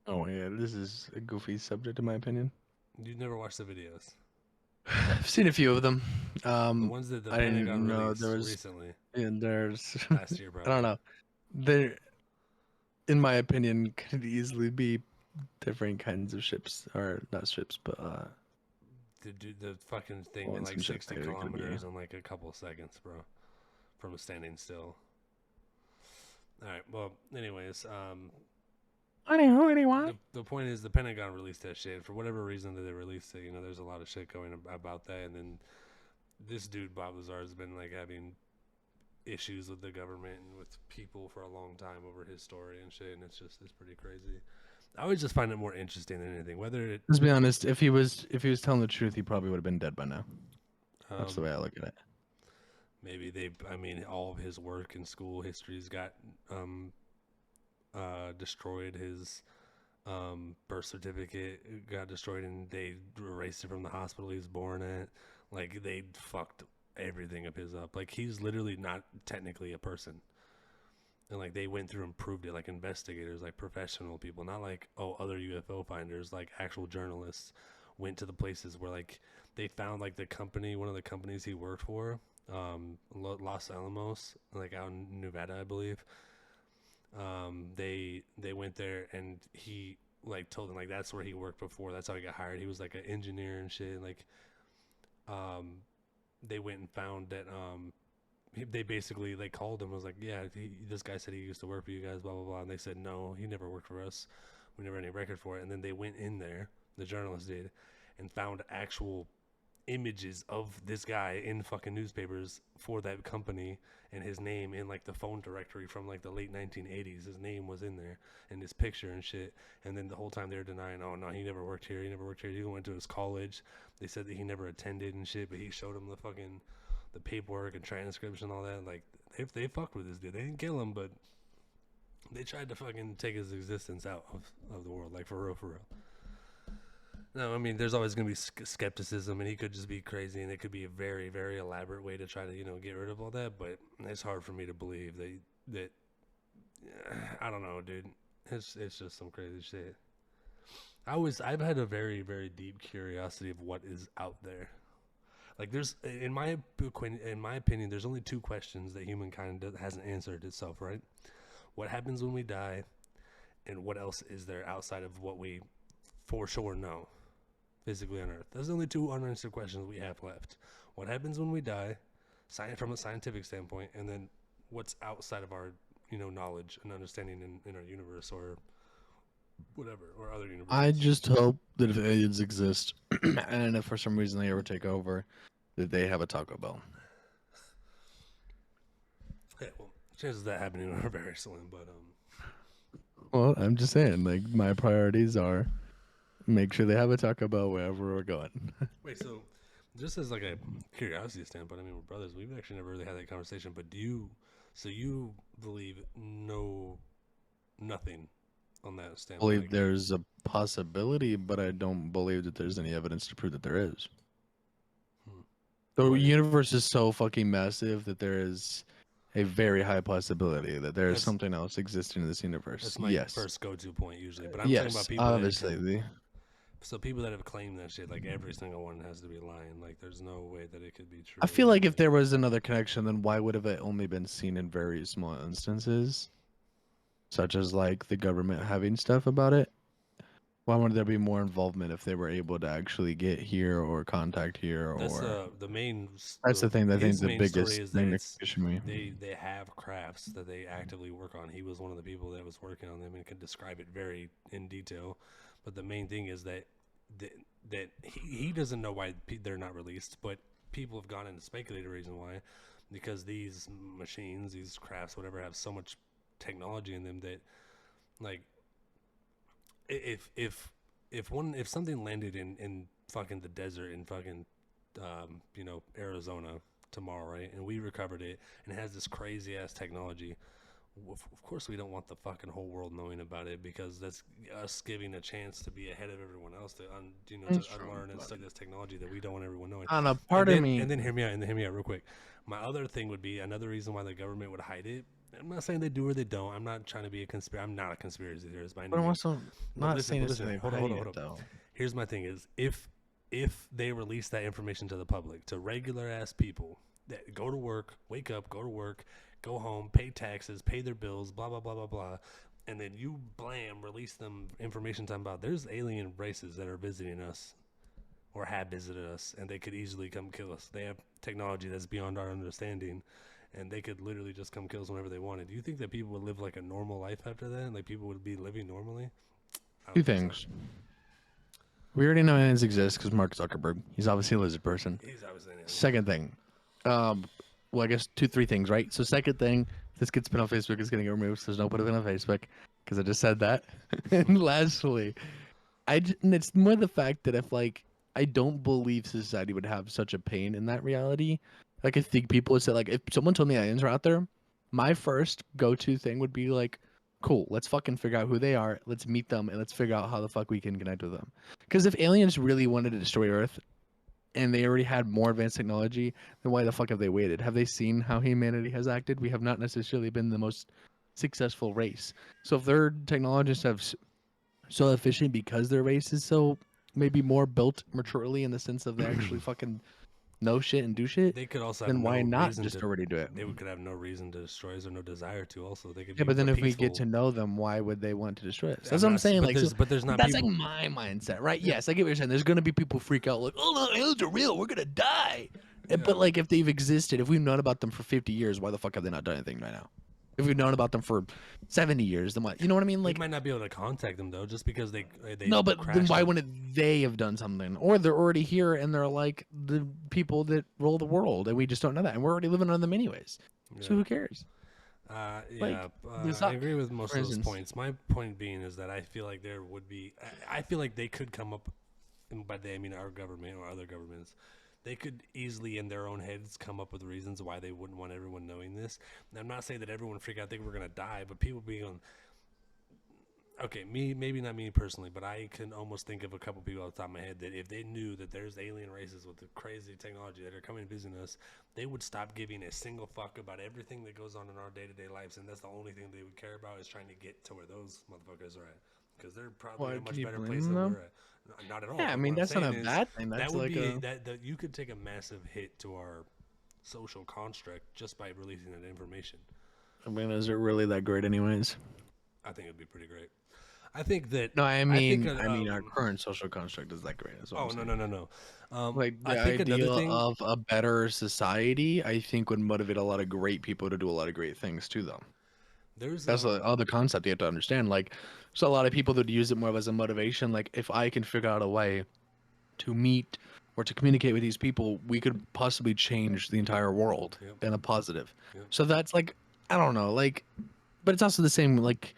Oh yeah, this is a goofy subject in my opinion. You never watched the videos? I've seen a few of them. The ones that the Pentagon released recently. And there's last year, bro. I don't know. There, in my opinion, could easily be different kinds of ships, or not ships, but the fucking thing Well, went and like some shit 60 that it could be. kilometers in like a couple of seconds, bro, from standing still. All right. Well, anyways, the point is the Pentagon released that shit for whatever reason that they released it. You know, there's a lot of shit going about that, and then this dude Bob Lazar has been like having issues with the government and with people for a long time over his story and shit, and it's pretty crazy. I always just find it more interesting than anything. Whether it, Let's be honest. If he was telling the truth, he probably would have been dead by now. That's the um, way I look at it. maybe I mean, all of his work and school histories got destroyed. His birth certificate got destroyed, and they erased it from the hospital he was born at. Like they fucked everything of his up. Like he's literally not technically a person. And like they went through and proved it, like investigators, like professional people, not like other UFO finders, like actual journalists went to the places where like they found like the company, one of the companies he worked for, Los Alamos, like out in Nevada, I believe. They went there and he like told them like that's where he worked before. That's how he got hired. He was like an engineer and shit. And, like um, they went and found that they basically they called him and was like, yeah, this guy said he used to work for you guys, blah blah blah, and they said no, he never worked for us. We never had any record for it. And then they went in there, the journalists did, and found actual images of this guy in fucking newspapers for that company, and his name in like the phone directory from like the late 1980s. His name was in there and his picture and shit. And then the whole time they were denying, oh no, he never worked here. He never worked here. He went to his college. They said that he never attended and shit, but he showed them the paperwork and transcription and all that. Like if they fucked with this dude, they didn't kill him, but they tried to fucking take his existence out of the world, like for real, for real. No, I mean, there's always going to be skepticism, and he could just be crazy, and it could be a very, very elaborate way to try to, get rid of all that. But it's hard for me to believe that I don't know, dude. It's just some crazy shit. I've had a very, very deep curiosity of what is out there. Like, there's in my opinion, there's only two questions that humankind hasn't answered itself. Right? What happens when we die, and what else is there outside of what we for sure know physically on Earth? Those are the only two unanswered questions we have left. What happens when we die, from a scientific standpoint, and then what's outside of our, knowledge and understanding in our universe or whatever, or other universes. I just hope that if aliens exist, and if for some reason they ever take over, that they have a Taco Bell. Yeah, well, chances of that happening are very slim, but Well, I'm just saying, like my priorities are make sure they have a Taco Bell wherever we're going. Wait, so just as like a curiosity standpoint, I mean, we're brothers. We've actually never really had that conversation. But you believe nothing on that I standpoint? believe there's a possibility, but I don't believe that there's any evidence to prove that there is. The universe is so fucking massive that there is a very high possibility that there is something else existing in this universe. That's my first go-to point usually. But I'm talking about people obviously. So people that have claimed that shit, like every single one has to be lying. Like there's no way that it could be true. I feel like if there was another connection, then why would have it only been seen in very small instances? Such as like the government having stuff about it. Why would there be more involvement if they were able to actually get here or contact here? That's the main. That's the thing that I think the biggest thing that me. They have crafts that they actively work on. He was one of the people that was working on them and could describe it very in detail. But the main thing is that he doesn't know why they're not released, but people have gone in to speculate a reason why, because these machines, these crafts, whatever, have so much technology in them that, like, if something landed in fucking the desert in fucking Arizona tomorrow, right, and we recovered it and it has this crazy ass technology. Of course, we don't want the fucking whole world knowing about it, because that's us giving a chance to be ahead of everyone else to unlearn and study this technology that we don't want everyone knowing. On a part of me, and then hear me out real quick. My other thing would be another reason why the government would hide it. I'm not saying they do or they don't. I'm not trying to be I'm not a conspiracy theorist by any means. But I'm also not saying this. Hold on. Here's my thing: is if they release that information to the public, to regular ass people that go to work, wake up, go to work, go home, pay taxes, pay their bills, blah blah blah blah blah, and then release them information talking about there's alien races that are visiting us or have visited us, and they could easily come kill us. They have technology that's beyond our understanding, and they could literally just come kill us whenever they wanted. Do you think that people would live like a normal life after that? Like people would be living normally? I Two don't think so. things. We already know aliens exist because Mark Zuckerberg. He's obviously a lizard person. He's obviously an alien. Second thing, well, I guess three things, right? So second thing, if this gets put on Facebook, it's gonna get removed. So there's no putting it on Facebook because I just said that. And lastly, and it's more the fact that if like I don't believe society would have such a pain in that reality. Like I think people would say like if someone told me aliens are out there, my first go-to thing would be like, cool, let's fucking figure out who they are, let's meet them, and let's figure out how the fuck we can connect with them. Because if aliens really wanted to destroy Earth and they already had more advanced technology, then why the fuck have they waited? Have they seen how humanity has acted? We have not necessarily been the most successful race. So if their technologists have so efficient because their race is so maybe more built maturely in the sense of they actually fucking know shit and do shit, They could also have then no why not reason just to. already do it? They could have no reason to destroy us or no desire to. Also, they could Yeah, be but then a if we peaceful. get to know them, why would they want to destroy us? I'm That's what I'm not s- saying. but Like, there's so but there's not that's people. like my mindset, right? Yes, I get what you're saying. There's gonna be people freak out, like, oh no, aliens are real. We're gonna die. But Yeah. like, if they've existed, if we've known about them for 50 years, why the fuck have they not done anything right now? If we've known about them for 70 years, then what? You know what I mean? We Like, might not be able to contact them though, just because they no, but then crashed. why it. wouldn't they have done something? Or they're already here and they're like the people that rule the world, and we just don't know that, and we're already living on them anyways. So Yeah. who cares? Like, Yeah, they I suck, agree with most for of those instance. points. My point being is that I feel like there would be. I feel like they could come up, and by they I mean our government or other governments. They could easily, in their own heads, come up with reasons why they wouldn't want everyone knowing this. And I'm not saying that everyone freak out think we're gonna die, but people being on. Okay, me maybe not me personally, but I can almost think of a couple people off the top of my head that if they knew that there's alien races with the crazy technology that are coming visiting us, they would stop giving a single fuck about everything that goes on in our day to day lives, and that's the only thing they would care about is trying to get to where those motherfuckers are at, because they're probably Why in a can much you better blame place than them? we're at. Not at all. Yeah, I But mean what I'm that's not saying a is bad thing. that That's would like be a that you could take a massive hit to our social construct just by releasing that information. I mean, is it really that great, anyways? I think it'd be pretty great. I think that No, I I think mean, I mean, our current social construct is that great. Is what I'm oh no saying. no no no. Like I the think another idea thing. of a better society, I think would motivate a lot of great people to do a lot of great things to them. There's That's the other concept you have to understand. Like, so a lot of people that use it more as a motivation. Like, if I can figure out a way to meet or to communicate with these people, we could possibly change the entire world Yep, in a positive. yep. So that's like, I don't know, like, but it's also the same like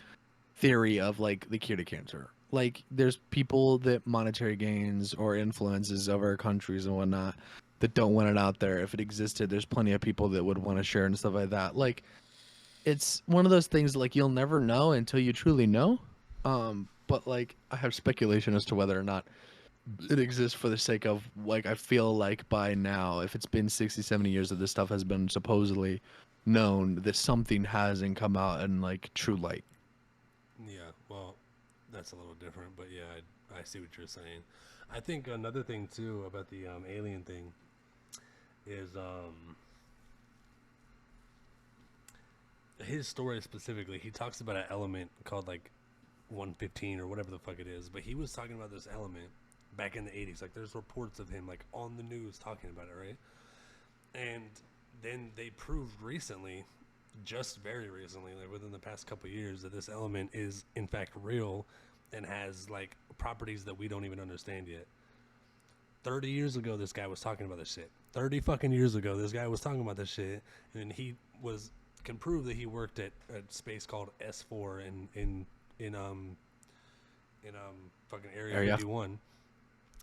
theory of like the cure to cancer. Like, there's people that monetary gains or influences over countries and whatnot that don't want it out there. If it existed, there's plenty of people that would want to share and stuff like that. Like, it's one of those things like you'll never know until you truly know. But like I have speculation as to whether or not it exists for the sake of like I feel like by now, if it's been 60, 70 years that this stuff has been supposedly known, that something hasn't come out in like true light. Yeah, well, that's a little different, but yeah, I see what you're saying. I think another thing too about the alien thing is his story specifically. He talks about an element called like 115 or whatever the fuck it is, but he was talking about this element back in the 80s. Like there's reports of him like on the news talking about it, right? And then they proved recently, just very recently, like within the past couple of years, that this element is in fact real and has like properties that we don't even understand yet. 30 years ago, this guy was talking about this shit. 30 fucking years ago, this guy was talking about this shit, and he was can prove that he worked at a space called S4 in fucking Area Area. 51.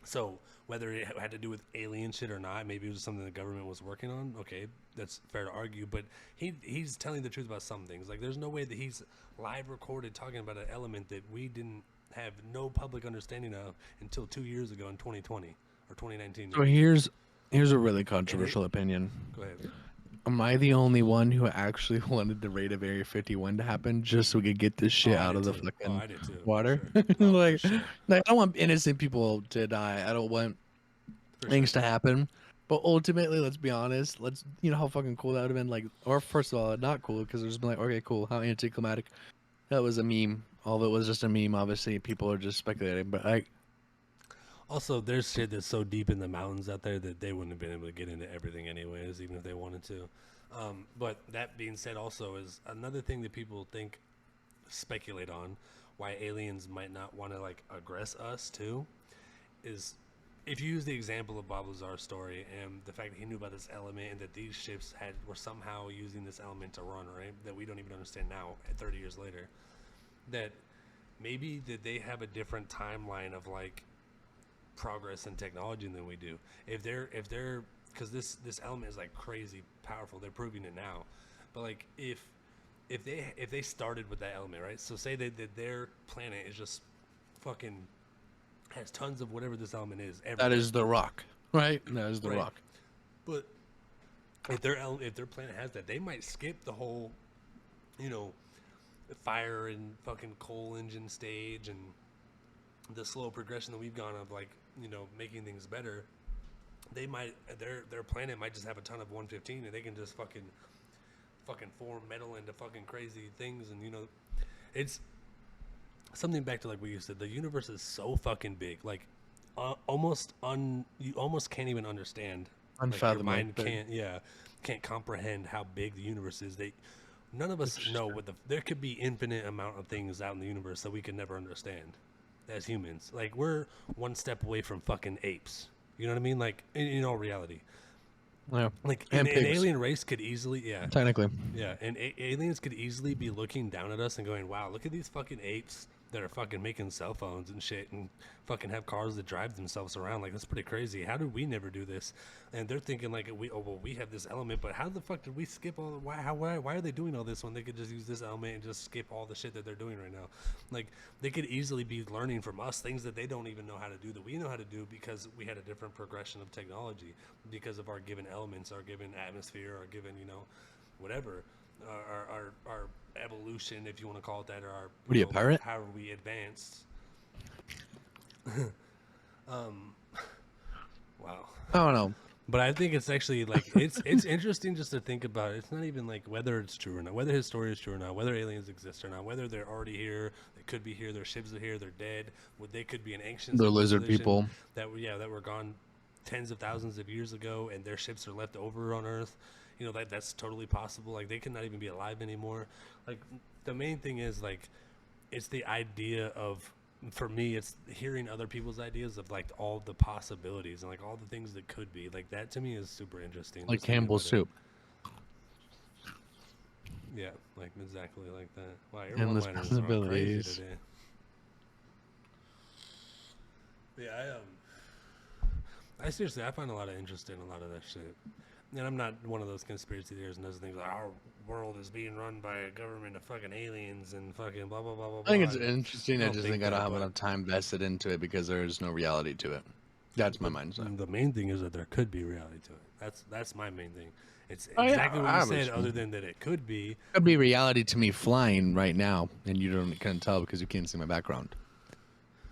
So whether it had to do with alien shit or not, maybe it was something the government was working on. Okay, that's fair to argue, but he's telling the truth about some things. Like there's no way that he's live recorded talking about an element that we didn't have no public understanding of until 2 years ago in 2020 or 2019. So Maybe. here's a really controversial opinion. Go ahead. Am I the only one who actually wanted the raid of Area 51 to happen just so we could get this shit I out did of the too. fucking I did too. water? For sure. Oh, like, for sure. like, I don't want innocent people to die. I don't want For things sure. to happen. But ultimately, let's be honest. Let's, you know, how fucking cool that would have been. Like, or first of all, not cool because there's been like, okay, cool. How anticlimactic. That was a meme. All of it was just a meme. Obviously, people are just speculating. But I, Also, there's shit that's so deep in the mountains out there that they wouldn't have been able to get into everything anyways, even if they wanted to. But that being said, also is another thing that people think, speculate on, why aliens might not want to like aggress us too, is if you use the example of Bob Lazar's story and the fact that he knew about this element and that these ships were somehow using this element to run, right? That we don't even understand now, 30 years later, that maybe that they have a different timeline of like progress in technology than we do. If they're because this element is like crazy powerful. They're proving it now, but like if they started with that element, right? So say that their planet is just fucking has tons of whatever this element is. That Everywhere. is the rock, right? That is the Right. rock. But if their planet has that, they might skip the whole, you know, fire and fucking coal engine stage and the slow progression that we've gone of like, you know, making things better. They might their planet might just have a ton of 115 and they can just fucking form metal into fucking crazy things. And you know, it's something back to like what you said. The universe is so fucking big, like you almost can't even understand. Like your Unfathomable. mind can't comprehend how big the universe is. None of us know what there could be infinite amount of things out in the universe that we could never understand as humans. Like we're one step away from fucking apes. You know what I mean? Like in all reality, Yeah. like And an pigs. alien race could easily, Technically. and aliens could easily be looking down at us and going, "Wow, look at these fucking apes that are fucking making cell phones and shit, and fucking have cars that drive themselves around. Like that's pretty crazy. How did we never do this?" And they're thinking like, we have this element, but how the fuck did we skip all? Why are they doing all this when they could just use this element and just skip all the shit that they're doing right now? Like they could easily be learning from us things that they don't even know how to do that we know how to do because we had a different progression of technology because of our given elements, our given atmosphere, our given whatever, our evolution, if you want to call it that, or our What are you, a pirate? how we advanced. Wow. I don't know. But I think it's actually like it's interesting just to think about it. It's not even like whether it's true or not, whether his story is true or not, whether aliens exist or not, whether they're already here, they could be here, their ships are here, they're dead, they could be an ancient The lizard civilization people. that were gone tens of thousands of years ago, and their ships are left over on Earth. You know that's totally possible. Like they could not even be alive anymore. Like the main thing is like it's the idea of, for me, it's hearing other people's ideas of like all the possibilities and like all the things that could be. Like that to me is super interesting. Like just thinking Campbell's about it. soup. Yeah, like exactly like that. Wow, your Endless one-liners are all crazy possibilities. today. Yeah, I seriously, I find a lot of interest in a lot of that shit. And I'm not one of those conspiracy theorists and those things like our world is being run by a government of fucking aliens and fucking blah blah blah blah. I think blah. it's interesting. I don't just think think I don't that, have but- enough time vested into it because there's no reality to it. That's my mindset. The main thing is that there could be reality to it. That's my main thing. It's Oh, yeah, exactly what you said. obviously. Other than that, it could be. Could be reality to me flying right now, and you couldn't tell because you can't see my background.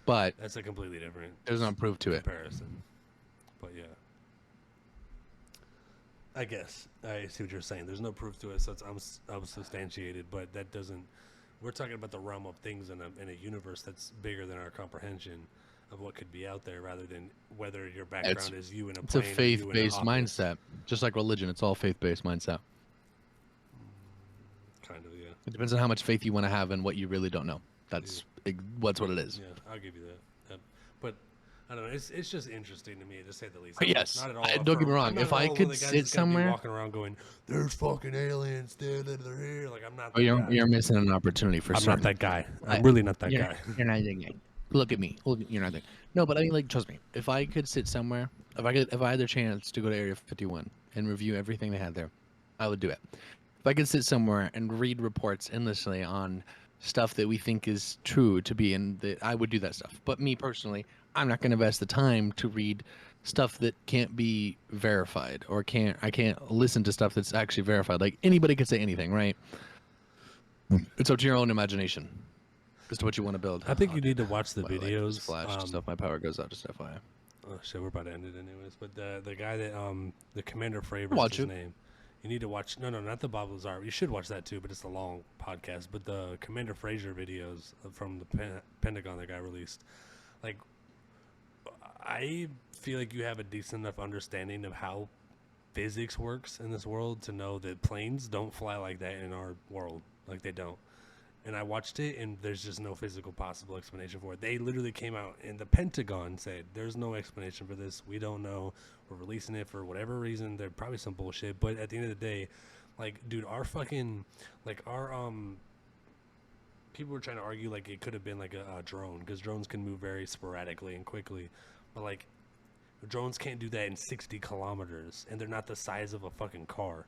But That's a completely different there's no proof to it. comparison. But yeah, I guess I see what you're saying. There's no proof to it, so it's unsubstantiated. But that doesn't. We're talking about the realm of things in a universe that's bigger than our comprehension of what could be out there, rather than whether your background is you in a It's a plane or you in an faith-based office. mindset, just like religion. It's all faith-based mindset. Kind of, yeah. It depends on how much faith you want to have and what you really don't know. That's what's what it is. Yeah, I'll give you that. But I don't know. It's just interesting to me, to say the least. But I'm yes, not at all don't get me I'm wrong, not if at all I one of could the guys sit that's gonna be somewhere- walking around going, "There's fucking aliens, they're here." Like I'm not. Oh, that you're guy. you're missing an opportunity for I'm certain. not that guy. I- I'm really not that you're, guy. You're not that guy. Look at me. You're not that. No, but I mean, like, trust me. If I could sit somewhere, if I had the chance to go to Area 51 and review everything they had there, I would do it. If I could sit somewhere and read reports endlessly on stuff that we think is true to be in, I would do that stuff. But me personally, I'm not going to invest the time to read stuff that can't be verified, or I can't listen to stuff that's actually verified. Like anybody could say anything, right? It's up to your own imagination as to what you want to build. I think you need to watch the My light videos. just flashed stuff. My power goes out. Just FYI. Oh shit, we're about to end it anyways. But the guy that the Commander Fravor Watch is his it. name. You need to watch. No, not the Bob Lazar. You should watch that too, but it's a long podcast. But the Commander Fraser videos from the Pentagon that got released, like I feel like you have a decent enough understanding of how physics works in this world to know that planes don't fly like that in our world. Like they don't. And I watched it, and there's just no physical possible explanation for it. They literally came out, and the Pentagon said, "There's no explanation for this. We don't know. We're releasing it for whatever reason. There's probably some bullshit." But at the end of the day, like, dude, our fucking, like, our people were trying to argue like it could have been like a drone because drones can move very sporadically and quickly, but like drones can't do that in 60 kilometers, and they're not the size of a fucking car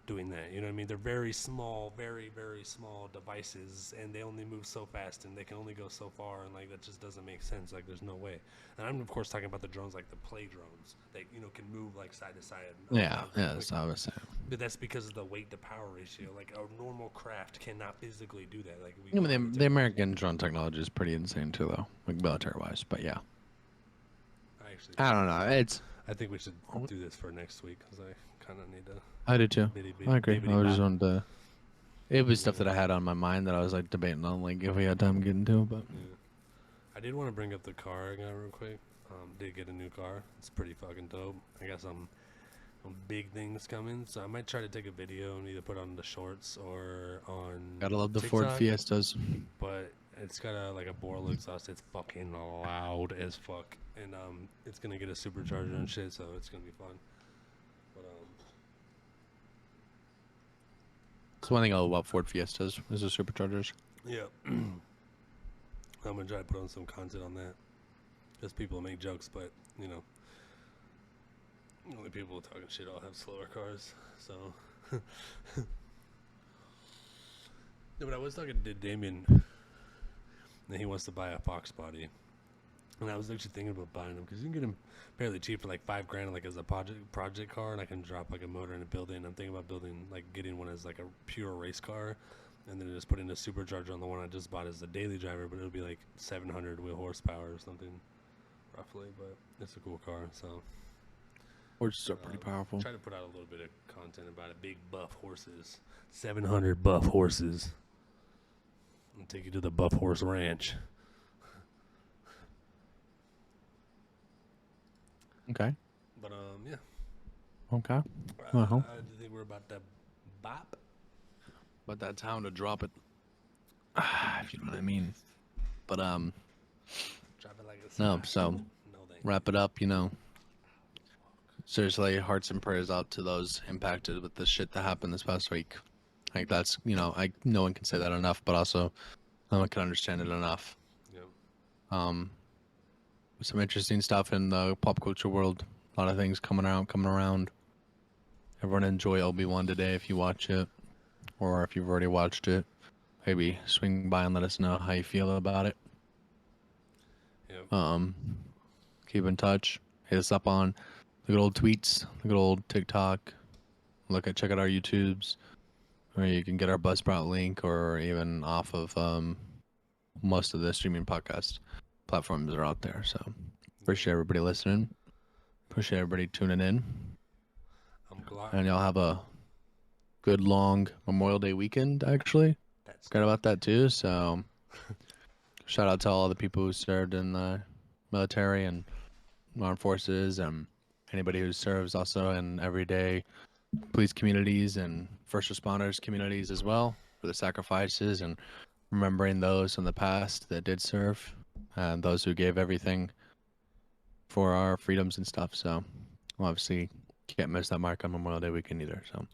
doing that. You know what I mean? They're very small, very small devices, and they only move so fast, and they can only go so far, and like that just doesn't make sense. Like there's no way. And I'm of course talking about the drones like the play drones that can move like side to side. Yeah, that's what I was saying. But that's because of the weight to power ratio. Like a normal craft cannot physically do that. Like I mean, the American drone technology is pretty insane too, though, like military wise. But yeah, I don't know. I think we should do this for next week because I kind of need to. I do too. I agree. I just wanted to. It was stuff that I had on my mind that I was like debating on, like if we had time to get into. But yeah. I did want to bring up the car I got real quick. Did get a new car. It's pretty fucking dope. I got some big things coming, so I might try to take a video and either put on the shorts or on. Gotta love the TikTok, Ford Fiestas. But it's got like a Borla exhaust. It's fucking loud as fuck, and it's gonna get a supercharger and shit, so it's gonna be fun. But It's one thing I love about Ford Fiestas is the superchargers. yeah, I'm gonna try to put on some content on that. Just people make jokes, but only people talking shit all have slower cars. So, yeah, but I was talking to Damien, and he wants to buy a Fox body, and I was actually thinking about buying them because you can get them fairly cheap for like $5,000, like as a project car, and I can drop like a motor and a building. I'm thinking about getting one as like a pure race car, and then just putting a supercharger on the one I just bought as a daily driver, but it'll be like 700 wheel horsepower or something, roughly. But it's a cool car, so. Horses are pretty powerful. Try to put out a little bit of content about it. Big buff horses, 700 buff horses. I'll take you to the Buff Horse Ranch. Okay. But yeah. Okay. Do you think we're about to bop? But that town to drop it. If you know what I mean. But Drop it like a no. slap. So No, thank wrap it up. Seriously, hearts and prayers out to those impacted with the shit that happened this past week. Like that's no one can say that enough, but also no one can understand it enough. Yep. Some interesting stuff in the pop culture world. A lot of things coming around. Everyone enjoy Obi-Wan today if you watch it, or if you've already watched it, maybe swing by and let us know how you feel about it. Yep. Keep in touch. Hit us up on the good old tweets, the good old TikTok. Check out our YouTubes, or you can get our Buzzsprout link, or even off of most of the streaming podcast platforms that are out there. So appreciate everybody listening. Appreciate everybody tuning in. I'm glad. And y'all have a good long Memorial Day weekend. Actually, forgot about that too. So shout out to all the people who served in the military and armed forces, and anybody who serves also in everyday police communities and first responders communities as well, for the sacrifices and remembering those in the past that did serve and those who gave everything for our freedoms and stuff. So obviously can't miss that mark on Memorial Day weekend either. So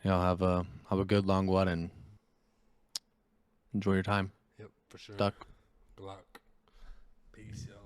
y'all have a good long one and enjoy your time. Yep, for sure. Duck. Glock. Peace, y'all.